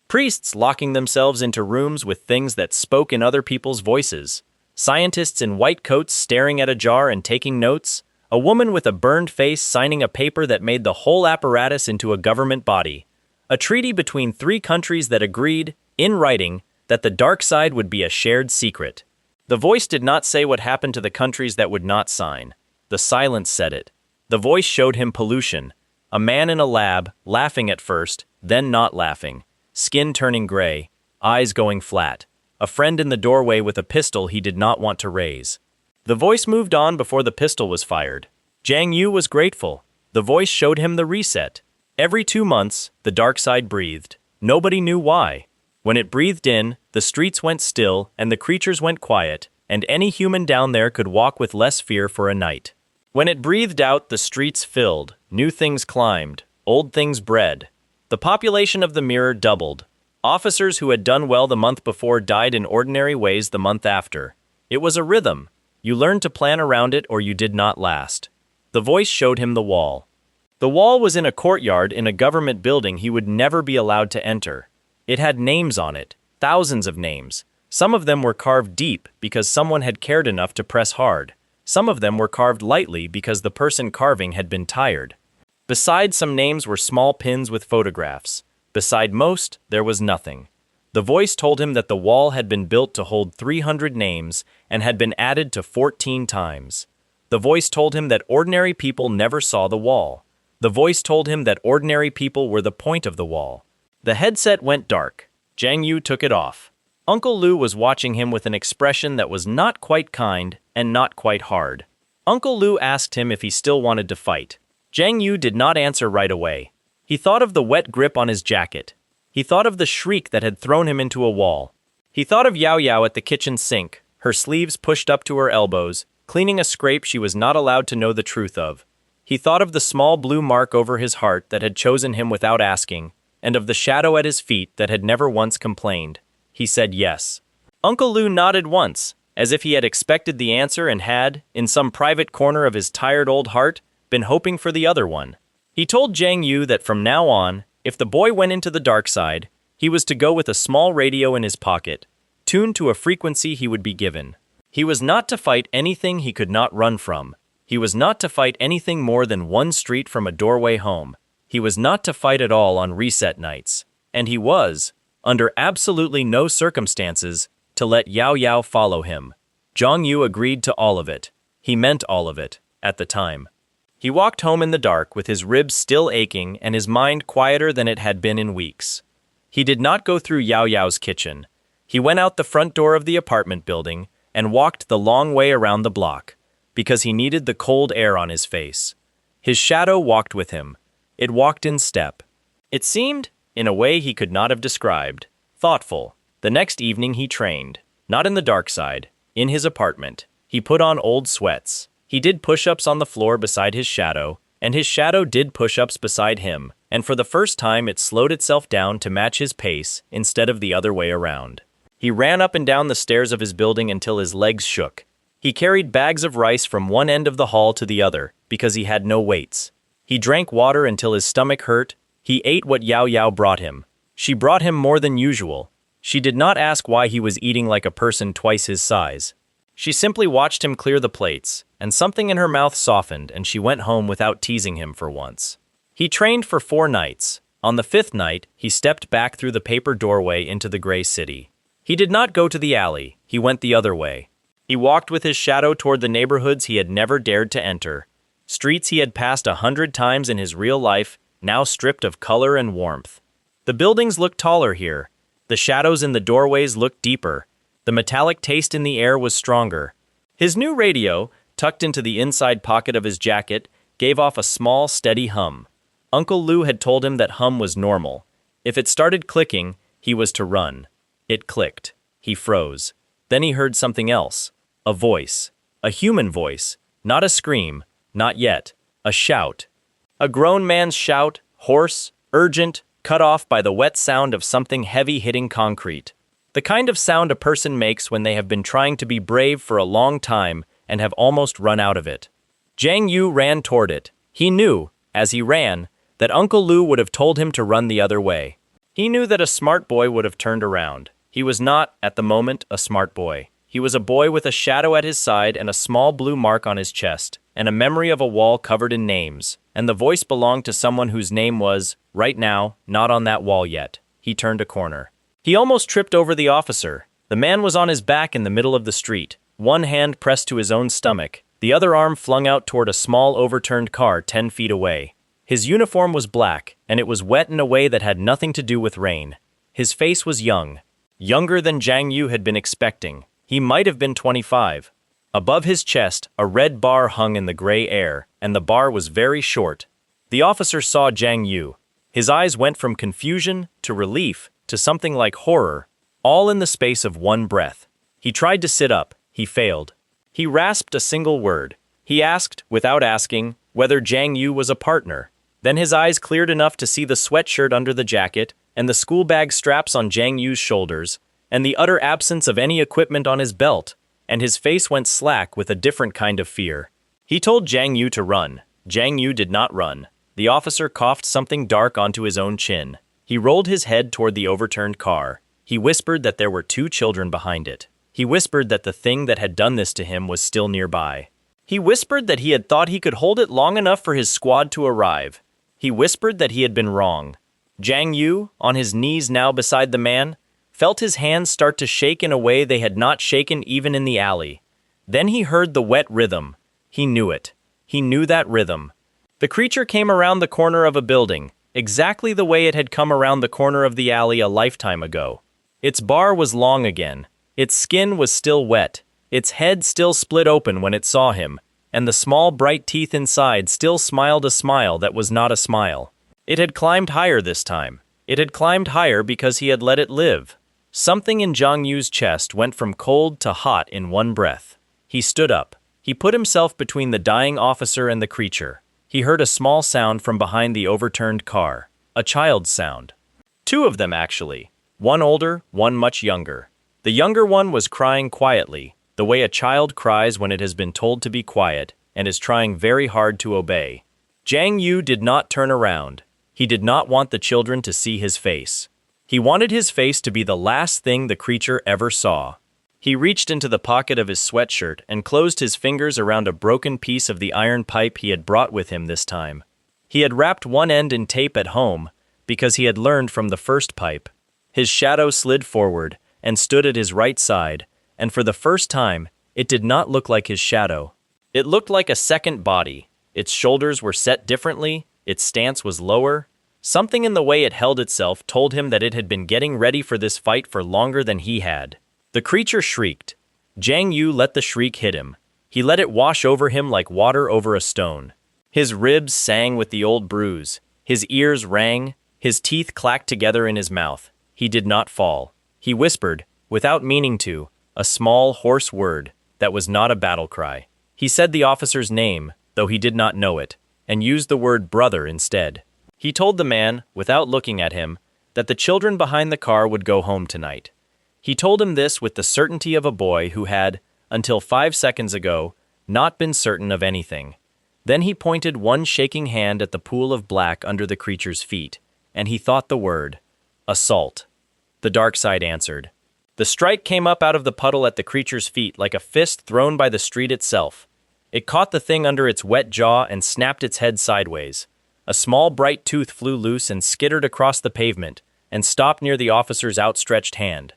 Priests locking themselves into rooms with things that spoke in other people's voices. Scientists in white coats staring at a jar and taking notes. A woman with a burned face signing a paper that made the whole apparatus into a government body. A treaty between 3 countries that agreed, in writing, that the dark side would be a shared secret. The voice did not say what happened to the countries that would not sign. The silence said it. The voice showed him pollution. A man in a lab, laughing at first, then not laughing. Skin turning gray, eyes going flat. A friend in the doorway with a pistol he did not want to raise. The voice moved on before the pistol was fired. Jiang Yu was grateful. The voice showed him the reset. Every 2 months, the dark side breathed. Nobody knew why. When it breathed in, the streets went still and the creatures went quiet, and any human down there could walk with less fear for a night. When it breathed out, the streets filled, new things climbed, old things bred. The population of the mirror doubled. Officers who had done well the month before died in ordinary ways the month after. It was a rhythm. You learned to plan around it or you did not last. The voice showed him the wall. The wall was in a courtyard in a government building he would never be allowed to enter. It had names on it, thousands of names. Some of them were carved deep because someone had cared enough to press hard. Some of them were carved lightly because the person carving had been tired. Beside some names were small pins with photographs. Beside most, there was nothing. The voice told him that the wall had been built to hold 300 names and had been added to 14 times. The voice told him that ordinary people never saw the wall. The voice told him that ordinary people were the point of the wall. The headset went dark. Jiang Yu took it off. Uncle Lu was watching him with an expression that was not quite kind and not quite hard. Uncle Lu asked him if he still wanted to fight. Jiang Yu did not answer right away. He thought of the wet grip on his jacket. He thought of the shriek that had thrown him into a wall. He thought of Yao Yao at the kitchen sink, her sleeves pushed up to her elbows, cleaning a scrape she was not allowed to know the truth of. He thought of the small blue mark over his heart that had chosen him without asking, and of the shadow at his feet that had never once complained. He said yes. Uncle Lu nodded once, as if he had expected the answer and had, in some private corner of his tired old heart, been hoping for the other one. He told Jiang Yu that from now on, if the boy went into the dark side, he was to go with a small radio in his pocket, tuned to a frequency he would be given. He was not to fight anything he could not run from. He was not to fight anything more than 1 street from a doorway home. He was not to fight at all on reset nights. And he was, under absolutely no circumstances, to let Yao Yao follow him. Jiang Yu agreed to all of it. He meant all of it, at the time. He walked home in the dark with his ribs still aching and his mind quieter than it had been in weeks. He did not go through Yao Yao's kitchen. He went out the front door of the apartment building and walked the long way around the block, because he needed the cold air on his face. His shadow walked with him. It walked in step. It seemed, in a way he could not have described, thoughtful. The next evening he trained, not in the dark side, in his apartment. He put on old sweats. He did push-ups on the floor beside his shadow, and his shadow did push-ups beside him, and for the first time it slowed itself down to match his pace instead of the other way around. He ran up and down the stairs of his building until his legs shook. He carried bags of rice from one end of the hall to the other, because he had no weights. He drank water until his stomach hurt. He ate what Yao Yao brought him. She brought him more than usual. She did not ask why he was eating like a person twice his size. She simply watched him clear the plates, and something in her mouth softened and she went home without teasing him for once. He trained for 4 nights. On the 5th night, he stepped back through the paper doorway into the gray city. He did not go to the alley. He went the other way. He walked with his shadow toward the neighborhoods he had never dared to enter. Streets he had passed 100 times in his real life, now stripped of color and warmth. The buildings looked taller here. The shadows in the doorways looked deeper. The metallic taste in the air was stronger. His new radio, tucked into the inside pocket of his jacket, gave off a small, steady hum. Uncle Lou had told him that hum was normal. If it started clicking, he was to run. It clicked. He froze. Then he heard something else. A voice. A human voice. Not a scream. Not yet. A shout. A grown man's shout, hoarse, urgent, cut off by the wet sound of something heavy hitting concrete. The kind of sound a person makes when they have been trying to be brave for a long time and have almost run out of it. Jiang Yu ran toward it. He knew, as he ran, that Uncle Lou would have told him to run the other way. He knew that a smart boy would have turned around. He was not, at the moment, a smart boy. He was a boy with a shadow at his side and a small blue mark on his chest, and a memory of a wall covered in names, and the voice belonged to someone whose name was, right now, not on that wall yet. He turned a corner. He almost tripped over the officer. The man was on his back in the middle of the street, one hand pressed to his own stomach, the other arm flung out toward a small overturned car 10 feet away. His uniform was black, and it was wet in a way that had nothing to do with rain. His face was young. Younger than Jiang Yu had been expecting. He might have been 25. Above his chest, a red bar hung in the gray air, and the bar was very short. The officer saw Jiang Yu. His eyes went from confusion to relief to something like horror, all in the space of one breath. He tried to sit up. He failed. He rasped a single word. He asked, without asking, whether Jiang Yu was a partner. Then his eyes cleared enough to see the sweatshirt under the jacket, and the school bag straps on Jiang Yu's shoulders, and the utter absence of any equipment on his belt, and his face went slack with a different kind of fear. He told Jiang Yu to run. Jiang Yu did not run. The officer coughed something dark onto his own chin. He rolled his head toward the overturned car. He whispered that there were 2 children behind it. He whispered that the thing that had done this to him was still nearby. He whispered that he had thought he could hold it long enough for his squad to arrive. He whispered that he had been wrong. Jiang Yu, on his knees now beside the man, felt his hands start to shake in a way they had not shaken even in the alley. Then he heard the wet rhythm. He knew it. He knew that rhythm. The creature came around the corner of a building, exactly the way it had come around the corner of the alley a lifetime ago. Its bar was long again. Its skin was still wet. Its head still split open when it saw him, and the small bright teeth inside still smiled a smile that was not a smile. It had climbed higher this time. It had climbed higher because he had let it live. Something in Jiang Yu's chest went from cold to hot in one breath. He stood up. He put himself between the dying officer and the creature. He heard a small sound from behind the overturned car. A child's sound. 2 of them, actually. One older, one much younger. The younger one was crying quietly, the way a child cries when it has been told to be quiet and is trying very hard to obey. Jiang Yu did not turn around. He did not want the children to see his face. He wanted his face to be the last thing the creature ever saw. He reached into the pocket of his sweatshirt and closed his fingers around a broken piece of the iron pipe he had brought with him this time. He had wrapped one end in tape at home because he had learned from the first pipe. His shadow slid forward and stood at his right side, and for the first time, it did not look like his shadow. It looked like a second body. Its shoulders were set differently, its stance was lower. Something in the way it held itself told him that it had been getting ready for this fight for longer than he had. The creature shrieked. Jiang Yu let the shriek hit him. He let it wash over him like water over a stone. His ribs sang with the old bruise. His ears rang. His teeth clacked together in his mouth. He did not fall. He whispered, without meaning to, a small, hoarse word that was not a battle cry. He said the officer's name, though he did not know it, and used the word brother instead. He told the man, without looking at him, that the children behind the car would go home tonight. He told him this with the certainty of a boy who had, until 5 seconds ago, not been certain of anything. Then he pointed one shaking hand at the pool of black under the creature's feet, and he thought the word, assault. The dark side answered. The strike came up out of the puddle at the creature's feet like a fist thrown by the street itself. It caught the thing under its wet jaw and snapped its head sideways. A small bright tooth flew loose and skittered across the pavement and stopped near the officer's outstretched hand.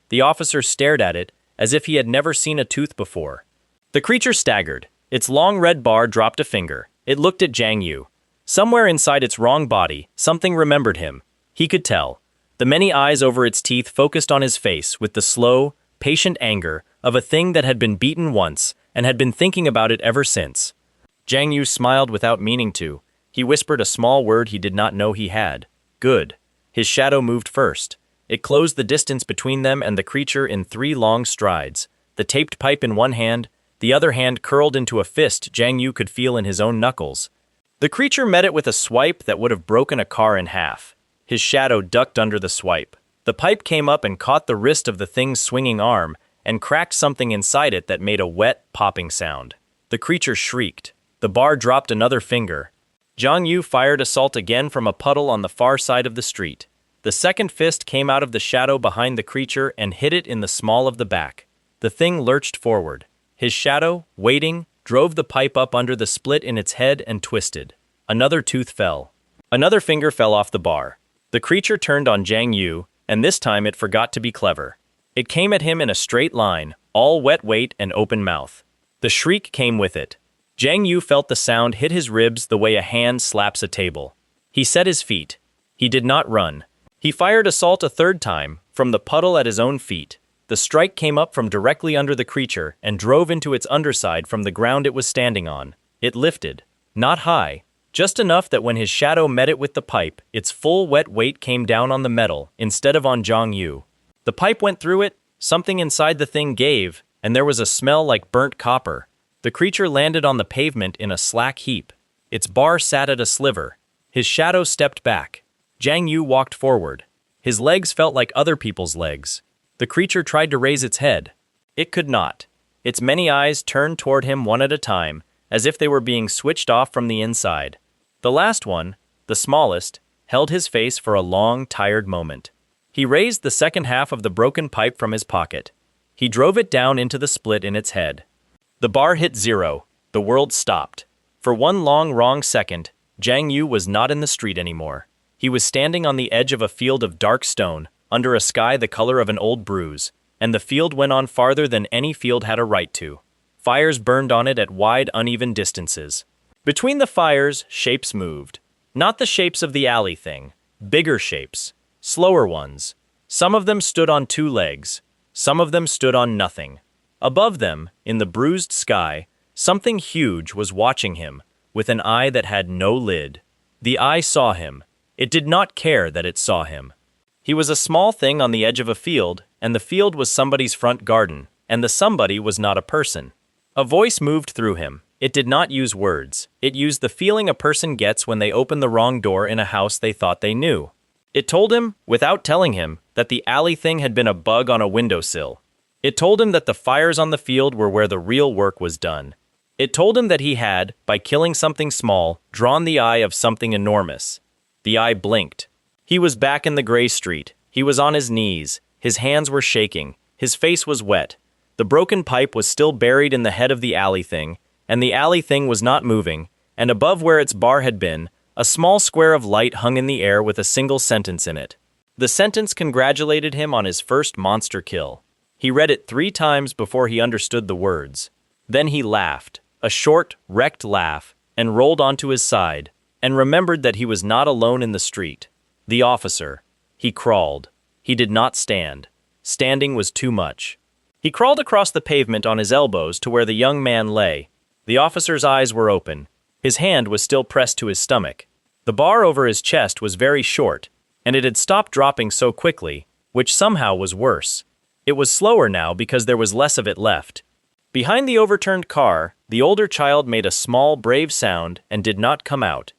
The officer stared at it as if he had never seen a tooth before. The creature staggered. Its long red bar dropped a finger. It looked at Jiang Yu. Somewhere inside its wrong body, something remembered him. He could tell. The many eyes over its teeth focused on his face with the slow, patient anger of a thing that had been beaten once and had been thinking about it ever since. Jiang Yu smiled without meaning to. He whispered a small word he did not know he had. Good. His shadow moved first. It closed the distance between them and the creature in 3 long strides, the taped pipe in one hand, the other hand curled into a fist Jiang Yu could feel in his own knuckles. The creature met it with a swipe that would have broken a car in half. His shadow ducked under the swipe. The pipe came up and caught the wrist of the thing's swinging arm and cracked something inside it that made a wet, popping sound. The creature shrieked. The bar dropped another finger. Jiang Yu fired assault again from a puddle on the far side of the street. The second fist came out of the shadow behind the creature and hit it in the small of the back. The thing lurched forward. His shadow, waiting, drove the pipe up under the split in its head and twisted. Another tooth fell. Another finger fell off the bar. The creature turned on Jiang Yu, and this time it forgot to be clever. It came at him in a straight line, all wet weight and open mouth. The shriek came with it. Jiang Yu felt the sound hit his ribs the way a hand slaps a table. He set his feet. He did not run. He fired assault a third time, from the puddle at his own feet. The strike came up from directly under the creature and drove into its underside from the ground it was standing on. It lifted. Not high, just enough that when his shadow met it with the pipe, its full wet weight came down on the metal instead of on Jiang Yu. The pipe went through it, something inside the thing gave, and there was a smell like burnt copper. The creature landed on the pavement in a slack heap. Its bar sat at a sliver. His shadow stepped back. Jiang Yu walked forward. His legs felt like other people's legs. The creature tried to raise its head. It could not. Its many eyes turned toward him one at a time, as if they were being switched off from the inside. The last one, the smallest, held his face for a long, tired moment. He raised the second half of the broken pipe from his pocket. He drove it down into the split in its head. The bar hit 0. The world stopped. For one long, wrong second, Jiang Yu was not in the street anymore. He was standing on the edge of a field of dark stone, under a sky the color of an old bruise, and the field went on farther than any field had a right to. Fires burned on it at wide, uneven distances. Between the fires, shapes moved. Not the shapes of the alley thing. Bigger shapes. Slower ones. Some of them stood on 2 legs. Some of them stood on nothing. Above them, in the bruised sky, something huge was watching him, with an eye that had no lid. The eye saw him. It did not care that it saw him. He was a small thing on the edge of a field, and the field was somebody's front garden, and the somebody was not a person. A voice moved through him. It did not use words. It used the feeling a person gets when they open the wrong door in a house they thought they knew. It told him, without telling him, that the alley thing had been a bug on a windowsill. It told him that the fires on the field were where the real work was done. It told him that he had, by killing something small, drawn the eye of something enormous. The eye blinked. He was back in the gray street. He was on his knees. His hands were shaking. His face was wet. The broken pipe was still buried in the head of the alley thing, and the alley thing was not moving, and above where its bar had been, a small square of light hung in the air with a single sentence in it. The sentence congratulated him on his first monster kill. He read it 3 times before he understood the words. Then he laughed, a short, wrecked laugh, and rolled onto his side, and remembered that he was not alone in the street. The officer. He crawled. He did not stand. Standing was too much. He crawled across the pavement on his elbows to where the young man lay. The officer's eyes were open. His hand was still pressed to his stomach. The bar over his chest was very short, and it had stopped dropping so quickly, which somehow was worse. It was slower now because there was less of it left. Behind the overturned car, the older child made a small, brave sound and did not come out.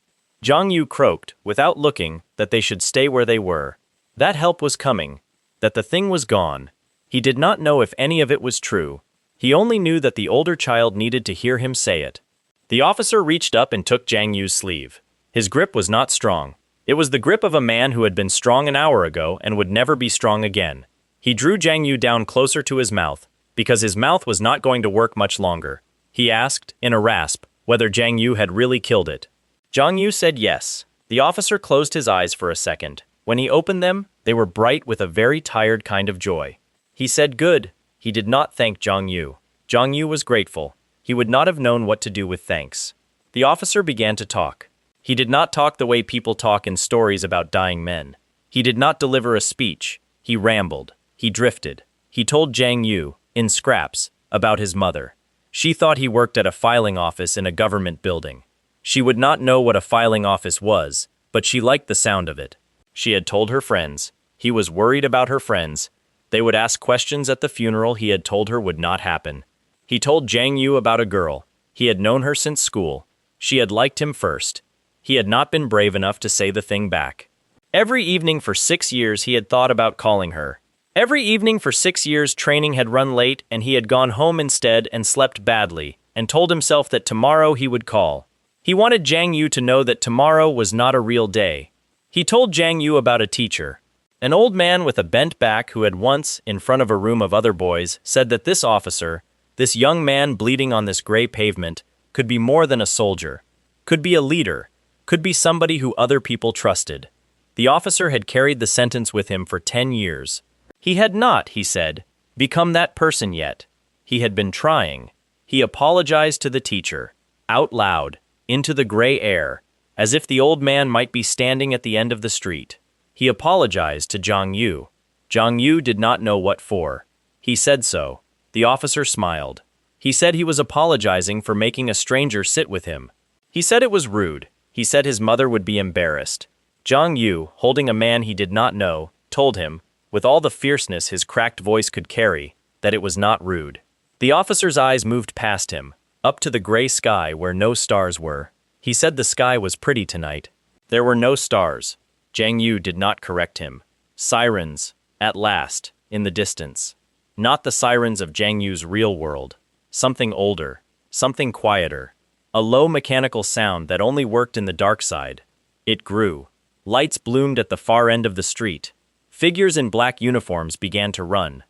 Jiang Yu croaked, without looking, that they should stay where they were. That help was coming. That the thing was gone. He did not know if any of it was true. He only knew that the older child needed to hear him say it. The officer reached up and took Jiang Yu's sleeve. His grip was not strong. It was the grip of a man who had been strong an hour ago and would never be strong again. He drew Jiang Yu down closer to his mouth, because his mouth was not going to work much longer. He asked, in a rasp, whether Jiang Yu had really killed it. Jiang Yu said yes. The officer closed his eyes for a second. When he opened them, they were bright with a very tired kind of joy. He said good. He did not thank Jiang Yu. Jiang Yu was grateful. He would not have known what to do with thanks. The officer began to talk. He did not talk the way people talk in stories about dying men. He did not deliver a speech. He rambled. He drifted. He told Jiang Yu, in scraps, about his mother. She thought he worked at a filing office in a government building. She would not know what a filing office was, but she liked the sound of it. She had told her friends. He was worried about her friends. They would ask questions at the funeral he had told her would not happen. He told Jiang Yu about a girl. He had known her since school. She had liked him first. He had not been brave enough to say the thing back. Every evening for 6 years he had thought about calling her. Every evening for 6 years training had run late and he had gone home instead and slept badly, and told himself that tomorrow he would call. He wanted Jiang Yu to know that tomorrow was not a real day. He told Jiang Yu about a teacher. An old man with a bent back who had once, in front of a room of other boys, said that this officer, this young man bleeding on this gray pavement, could be more than a soldier, could be a leader, could be somebody who other people trusted. The officer had carried the sentence with him for 10 years. He had not, he said, become that person yet. He had been trying. He apologized to the teacher, out loud, into the gray air, as if the old man might be standing at the end of the street. He apologized to Jiang Yu. Jiang Yu did not know what for. He said so. The officer smiled. He said he was apologizing for making a stranger sit with him. He said it was rude. He said his mother would be embarrassed. Jiang Yu, holding a man he did not know, told him, with all the fierceness his cracked voice could carry, that it was not rude. The officer's eyes moved past him, up to the gray sky where no stars were. He said the sky was pretty tonight. There were no stars. Jiang Yu did not correct him. Sirens, at last, in the distance. Not the sirens of Jiang Yu's real world. Something older, something quieter. A low mechanical sound that only worked in the dark side. It grew. Lights bloomed at the far end of the street. Figures in black uniforms began to run.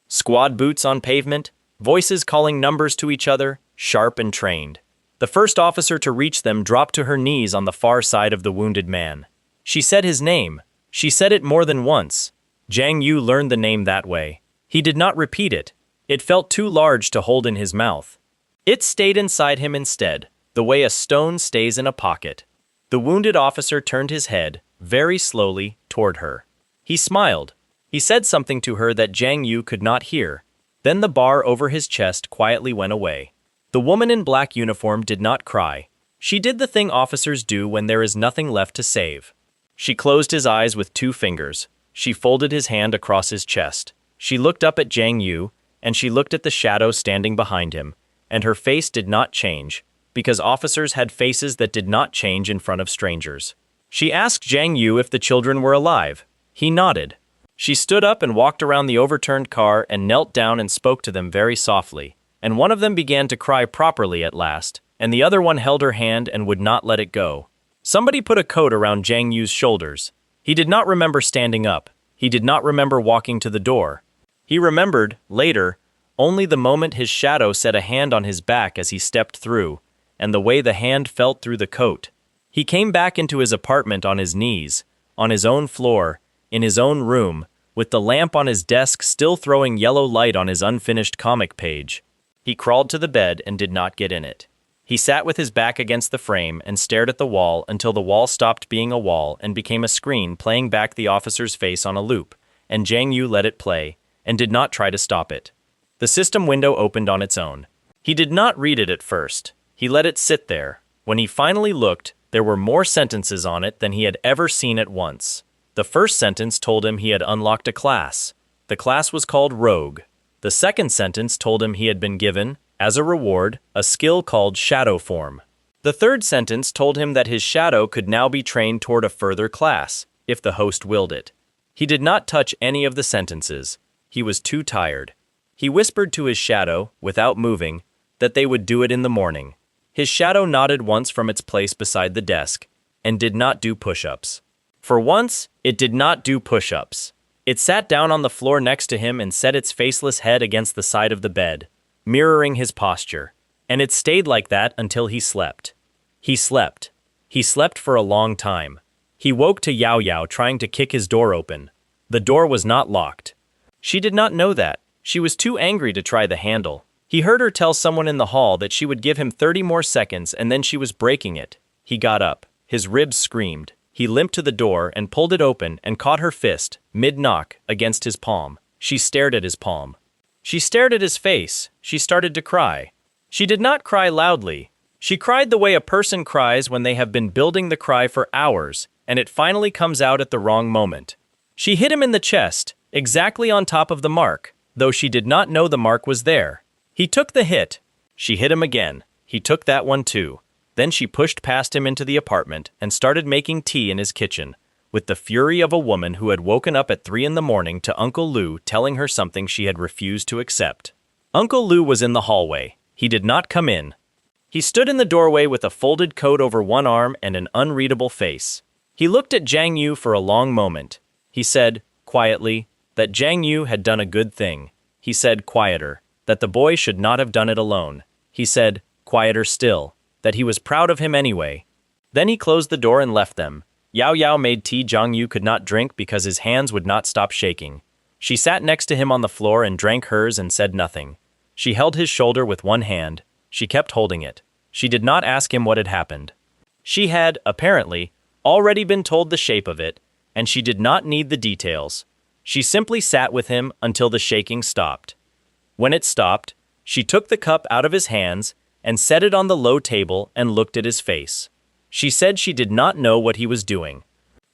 Squad boots on pavement, voices calling numbers to each other, sharp and trained. The first officer to reach them dropped to her knees on the far side of the wounded man. She said his name. She said it more than once. Jiang Yu learned the name that way. He did not repeat it. It felt too large to hold in his mouth. It stayed inside him instead, the way a stone stays in a pocket. The wounded officer turned his head, very slowly, toward her. He smiled. He said something to her that Jiang Yu could not hear. Then the bar over his chest quietly went away. The woman in black uniform did not cry. She did the thing officers do when there is nothing left to save. She closed his eyes with 2 fingers. She folded his hand across his chest. She looked up at Jiang Yu, and she looked at the shadow standing behind him, and her face did not change, because officers had faces that did not change in front of strangers. She asked Jiang Yu if the children were alive. He nodded. She stood up and walked around the overturned car and knelt down and spoke to them very softly, and one of them began to cry properly at last, and the other one held her hand and would not let it go. Somebody put a coat around Jiang Yu's shoulders. He did not remember standing up. He did not remember walking to the door. He remembered, later, only the moment his shadow set a hand on his back as he stepped through, and the way the hand felt through the coat. He came back into his apartment on his knees, on his own floor, in his own room, with the lamp on his desk still throwing yellow light on his unfinished comic page. He crawled to the bed and did not get in it. He sat with his back against the frame and stared at the wall until the wall stopped being a wall and became a screen playing back the officer's face on a loop, and Jiang Yu let it play, and did not try to stop it. The system window opened on its own. He did not read it at first. He let it sit there. When he finally looked, there were more sentences on it than he had ever seen at once. The first sentence told him he had unlocked a class. The class was called Rogue. The second sentence told him he had been given, as a reward, a skill called Shadow Form. The third sentence told him that his shadow could now be trained toward a further class, if the host willed it. He did not touch any of the sentences. He was too tired. He whispered to his shadow, without moving, that they would do it in the morning. His shadow nodded once from its place beside the desk, and did not do push-ups. For once, it did not do push-ups. It sat down on the floor next to him and set its faceless head against the side of the bed, mirroring his posture. And it stayed like that until he slept. He slept. He slept for a long time. He woke to Yao Yao trying to kick his door open. The door was not locked. She did not know that. She was too angry to try the handle. He heard her tell someone in the hall that she would give him 30 more seconds and then she was breaking it. He got up. His ribs screamed. He limped to the door and pulled it open and caught her fist, mid-knock, against his palm. She stared at his palm. She stared at his face. She started to cry. She did not cry loudly. She cried the way a person cries when they have been building the cry for hours, and it finally comes out at the wrong moment. She hit him in the chest, exactly on top of the mark, though she did not know the mark was there. He took the hit. She hit him again. He took that one too. Then she pushed past him into the apartment and started making tea in his kitchen, with the fury of a woman who had woken up at 3 in the morning to Uncle Lou telling her something she had refused to accept. Uncle Lou was in the hallway. He did not come in. He stood in the doorway with a folded coat over one arm and an unreadable face. He looked at Jiang Yu for a long moment. He said, quietly, that Jiang Yu had done a good thing. He said, quieter, that the boy should not have done it alone. He said, quieter still, that he was proud of him anyway. Then he closed the door and left them. Yao Yao made tea Jiang Yu could not drink because his hands would not stop shaking. She sat next to him on the floor and drank hers and said nothing. She held his shoulder with one hand. She kept holding it. She did not ask him what had happened. She had, apparently, already been told the shape of it, and she did not need the details. She simply sat with him until the shaking stopped. When it stopped, she took the cup out of his hands and set it on the low table and looked at his face. She said she did not know what he was doing.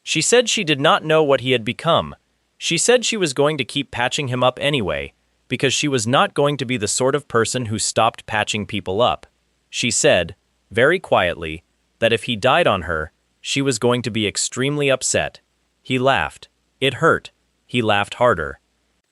She said she did not know what he had become. She said she was going to keep patching him up anyway, because she was not going to be the sort of person who stopped patching people up. She said, very quietly, that if he died on her, she was going to be extremely upset. He laughed. It hurt. He laughed harder.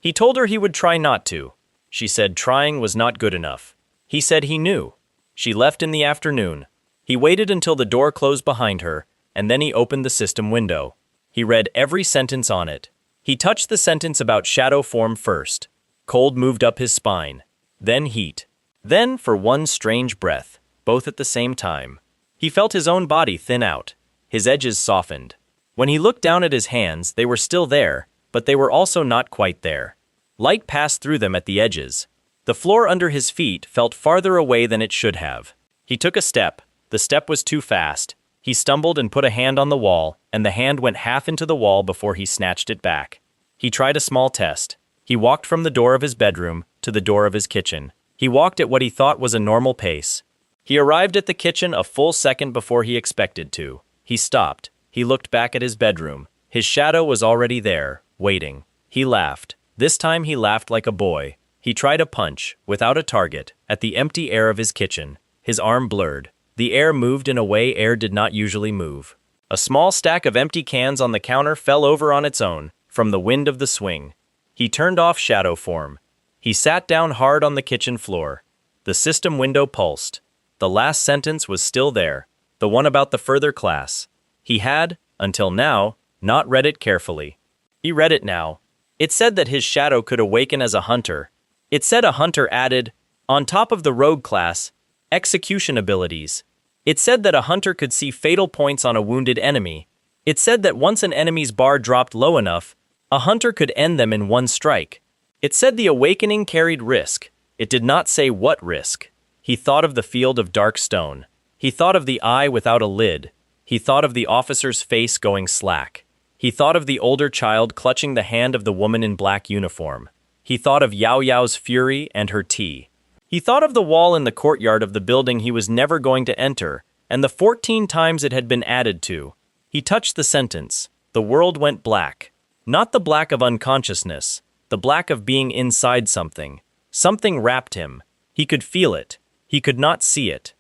He told her he would try not to. She said trying was not good enough. He said he knew. She left in the afternoon. He waited until the door closed behind her, and then he opened the system window. He read every sentence on it. He touched the sentence about shadow form first. Cold moved up his spine. Then heat. Then, for one strange breath, both at the same time, he felt his own body thin out. His edges softened. When he looked down at his hands, they were still there, but they were also not quite there. Light passed through them at the edges. The floor under his feet felt farther away than it should have. He took a step. The step was too fast. He stumbled and put a hand on the wall, and the hand went half into the wall before he snatched it back. He tried a small test. He walked from the door of his bedroom to the door of his kitchen. He walked at what he thought was a normal pace. He arrived at the kitchen a full second before he expected to. He stopped. He looked back at his bedroom. His shadow was already there, waiting. He laughed. This time he laughed like a boy. He tried a punch, without a target, at the empty air of his kitchen. His arm blurred. The air moved in a way air did not usually move. A small stack of empty cans on the counter fell over on its own, from the wind of the swing. He turned off shadow form. He sat down hard on the kitchen floor. The system window pulsed. The last sentence was still there, the one about the further class. He had, until now, not read it carefully. He read it now. It said that his shadow could awaken as a hunter. It said a hunter added, on top of the rogue class, execution abilities. It said that a hunter could see fatal points on a wounded enemy. It said that once an enemy's bar dropped low enough, a hunter could end them in one strike. It said the awakening carried risk. It did not say what risk. He thought of the field of dark stone. He thought of the eye without a lid. He thought of the officer's face going slack. He thought of the older child clutching the hand of the woman in black uniform. He thought of Yao Yao's fury and her tea. He thought of the wall in the courtyard of the building he was never going to enter, and the 14 times it had been added to. He touched the sentence. The world went black. Not the black of unconsciousness, the black of being inside something. Something wrapped him. He could feel it. He could not see it.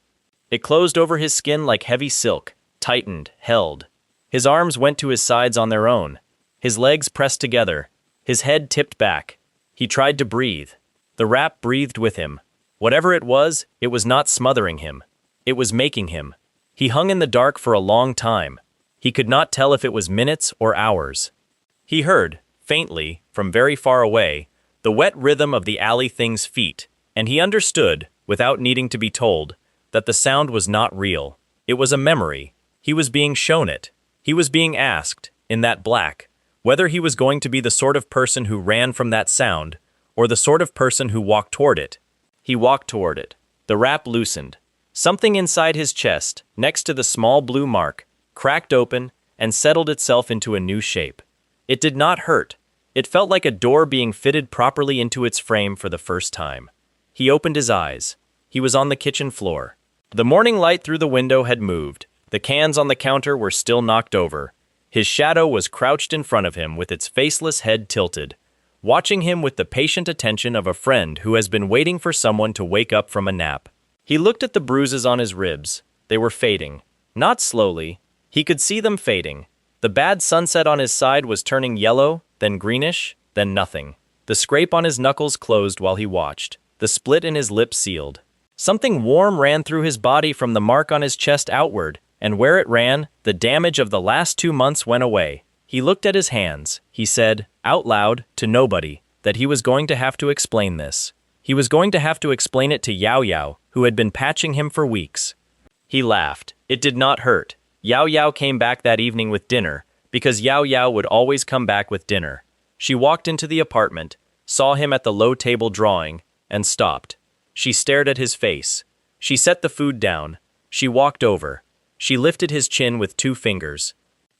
It closed over his skin like heavy silk, tightened, held. His arms went to his sides on their own. His legs pressed together. His head tipped back. He tried to breathe. The wrap breathed with him. Whatever it was not smothering him. It was making him. He hung in the dark for a long time. He could not tell if it was minutes or hours. He heard, faintly, from very far away, the wet rhythm of the alley thing's feet, and he understood, without needing to be told, that the sound was not real. It was a memory. He was being shown it. He was being asked, in that black, whether he was going to be the sort of person who ran from that sound, or the sort of person who walked toward it. He walked toward it. The wrap loosened. Something inside his chest, next to the small blue mark, cracked open and settled itself into a new shape. It did not hurt. It felt like a door being fitted properly into its frame for the first time. He opened his eyes. He was on the kitchen floor. The morning light through the window had moved. The cans on the counter were still knocked over. His shadow was crouched in front of him with its faceless head tilted, watching him with the patient attention of a friend who has been waiting for someone to wake up from a nap. He looked at the bruises on his ribs. They were fading. Not slowly. He could see them fading. The bad sunset on his side was turning yellow, then greenish, then nothing. The scrape on his knuckles closed while he watched. The split in his lip sealed. Something warm ran through his body from the mark on his chest outward, and where it ran, the damage of the last 2 months went away. He looked at his hands. He said, out loud, to nobody, that he was going to have to explain this. He was going to have to explain it to Yao Yao, who had been patching him for weeks. He laughed. It did not hurt. Yao Yao came back that evening with dinner, because Yao Yao would always come back with dinner. She walked into the apartment, saw him at the low table drawing, and stopped. She stared at his face. She set the food down. She walked over. She lifted his chin with 2 fingers.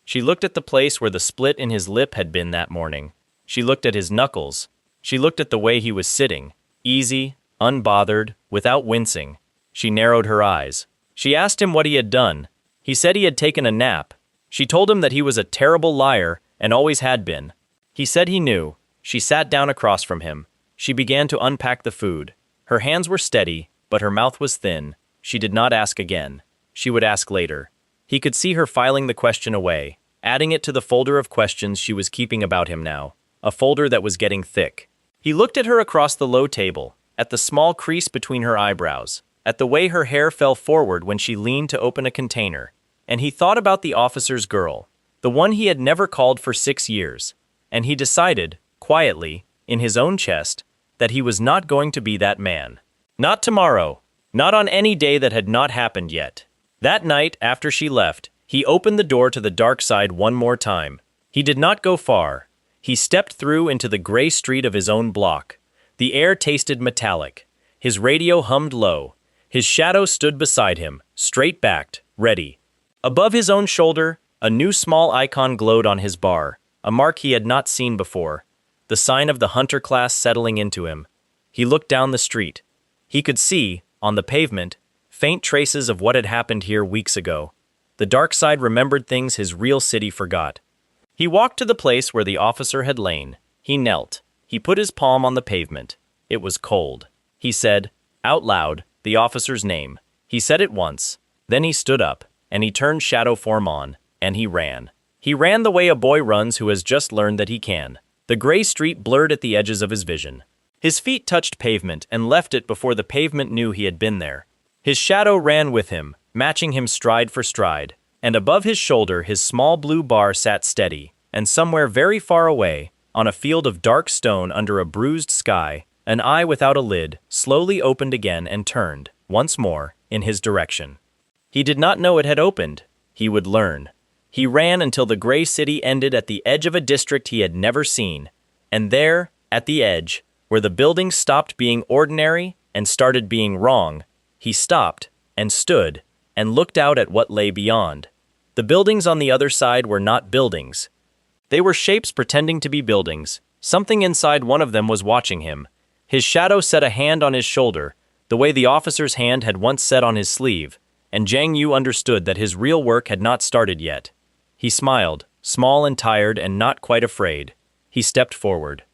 She looked at the place where the split in his lip had been that morning. She looked at his knuckles. She looked at the way he was sitting, easy, unbothered, without wincing. She narrowed her eyes. She asked him what he had done. He said he had taken a nap. She told him that he was a terrible liar and always had been. He said he knew. She sat down across from him. She began to unpack the food. Her hands were steady, but her mouth was thin. She did not ask again. She would ask later. He could see her filing the question away, adding it to the folder of questions she was keeping about him now, a folder that was getting thick. He looked at her across the low table, at the small crease between her eyebrows, at the way her hair fell forward when she leaned to open a container, and he thought about the officer's girl, the one he had never called for 6 years, and he decided, quietly, in his own chest, that he was not going to be that man. Not tomorrow. Not on any day that had not happened yet. That night, after she left, he opened the door to the dark side one more time. He did not go far. He stepped through into the gray street of his own block. The air tasted metallic. His radio hummed low. His shadow stood beside him, straight-backed, ready. Above his own shoulder, a new small icon glowed on his bar, a mark he had not seen before, the sign of the hunter class settling into him. He looked down the street. He could see, on the pavement, faint traces of what had happened here weeks ago. The dark side remembered things his real city forgot. He walked to the place where the officer had lain. He knelt. He put his palm on the pavement. It was cold. He said, out loud, the officer's name. He said it once. Then he stood up, and he turned shadow form on, and he ran. He ran the way a boy runs who has just learned that he can. The gray street blurred at the edges of his vision. His feet touched pavement and left it before the pavement knew he had been there. His shadow ran with him, matching him stride for stride, and above his shoulder his small blue bar sat steady, and somewhere very far away, on a field of dark stone under a bruised sky, an eye without a lid slowly opened again and turned, once more, in his direction. He did not know it had opened. He would learn. He ran until the gray city ended at the edge of a district he had never seen, and there, at the edge, where the buildings stopped being ordinary and started being wrong, he stopped, and stood, and looked out at what lay beyond. The buildings on the other side were not buildings. They were shapes pretending to be buildings. Something inside one of them was watching him. His shadow set a hand on his shoulder, the way the officer's hand had once set on his sleeve, and Jiang Yu understood that his real work had not started yet. He smiled, small and tired and not quite afraid. He stepped forward.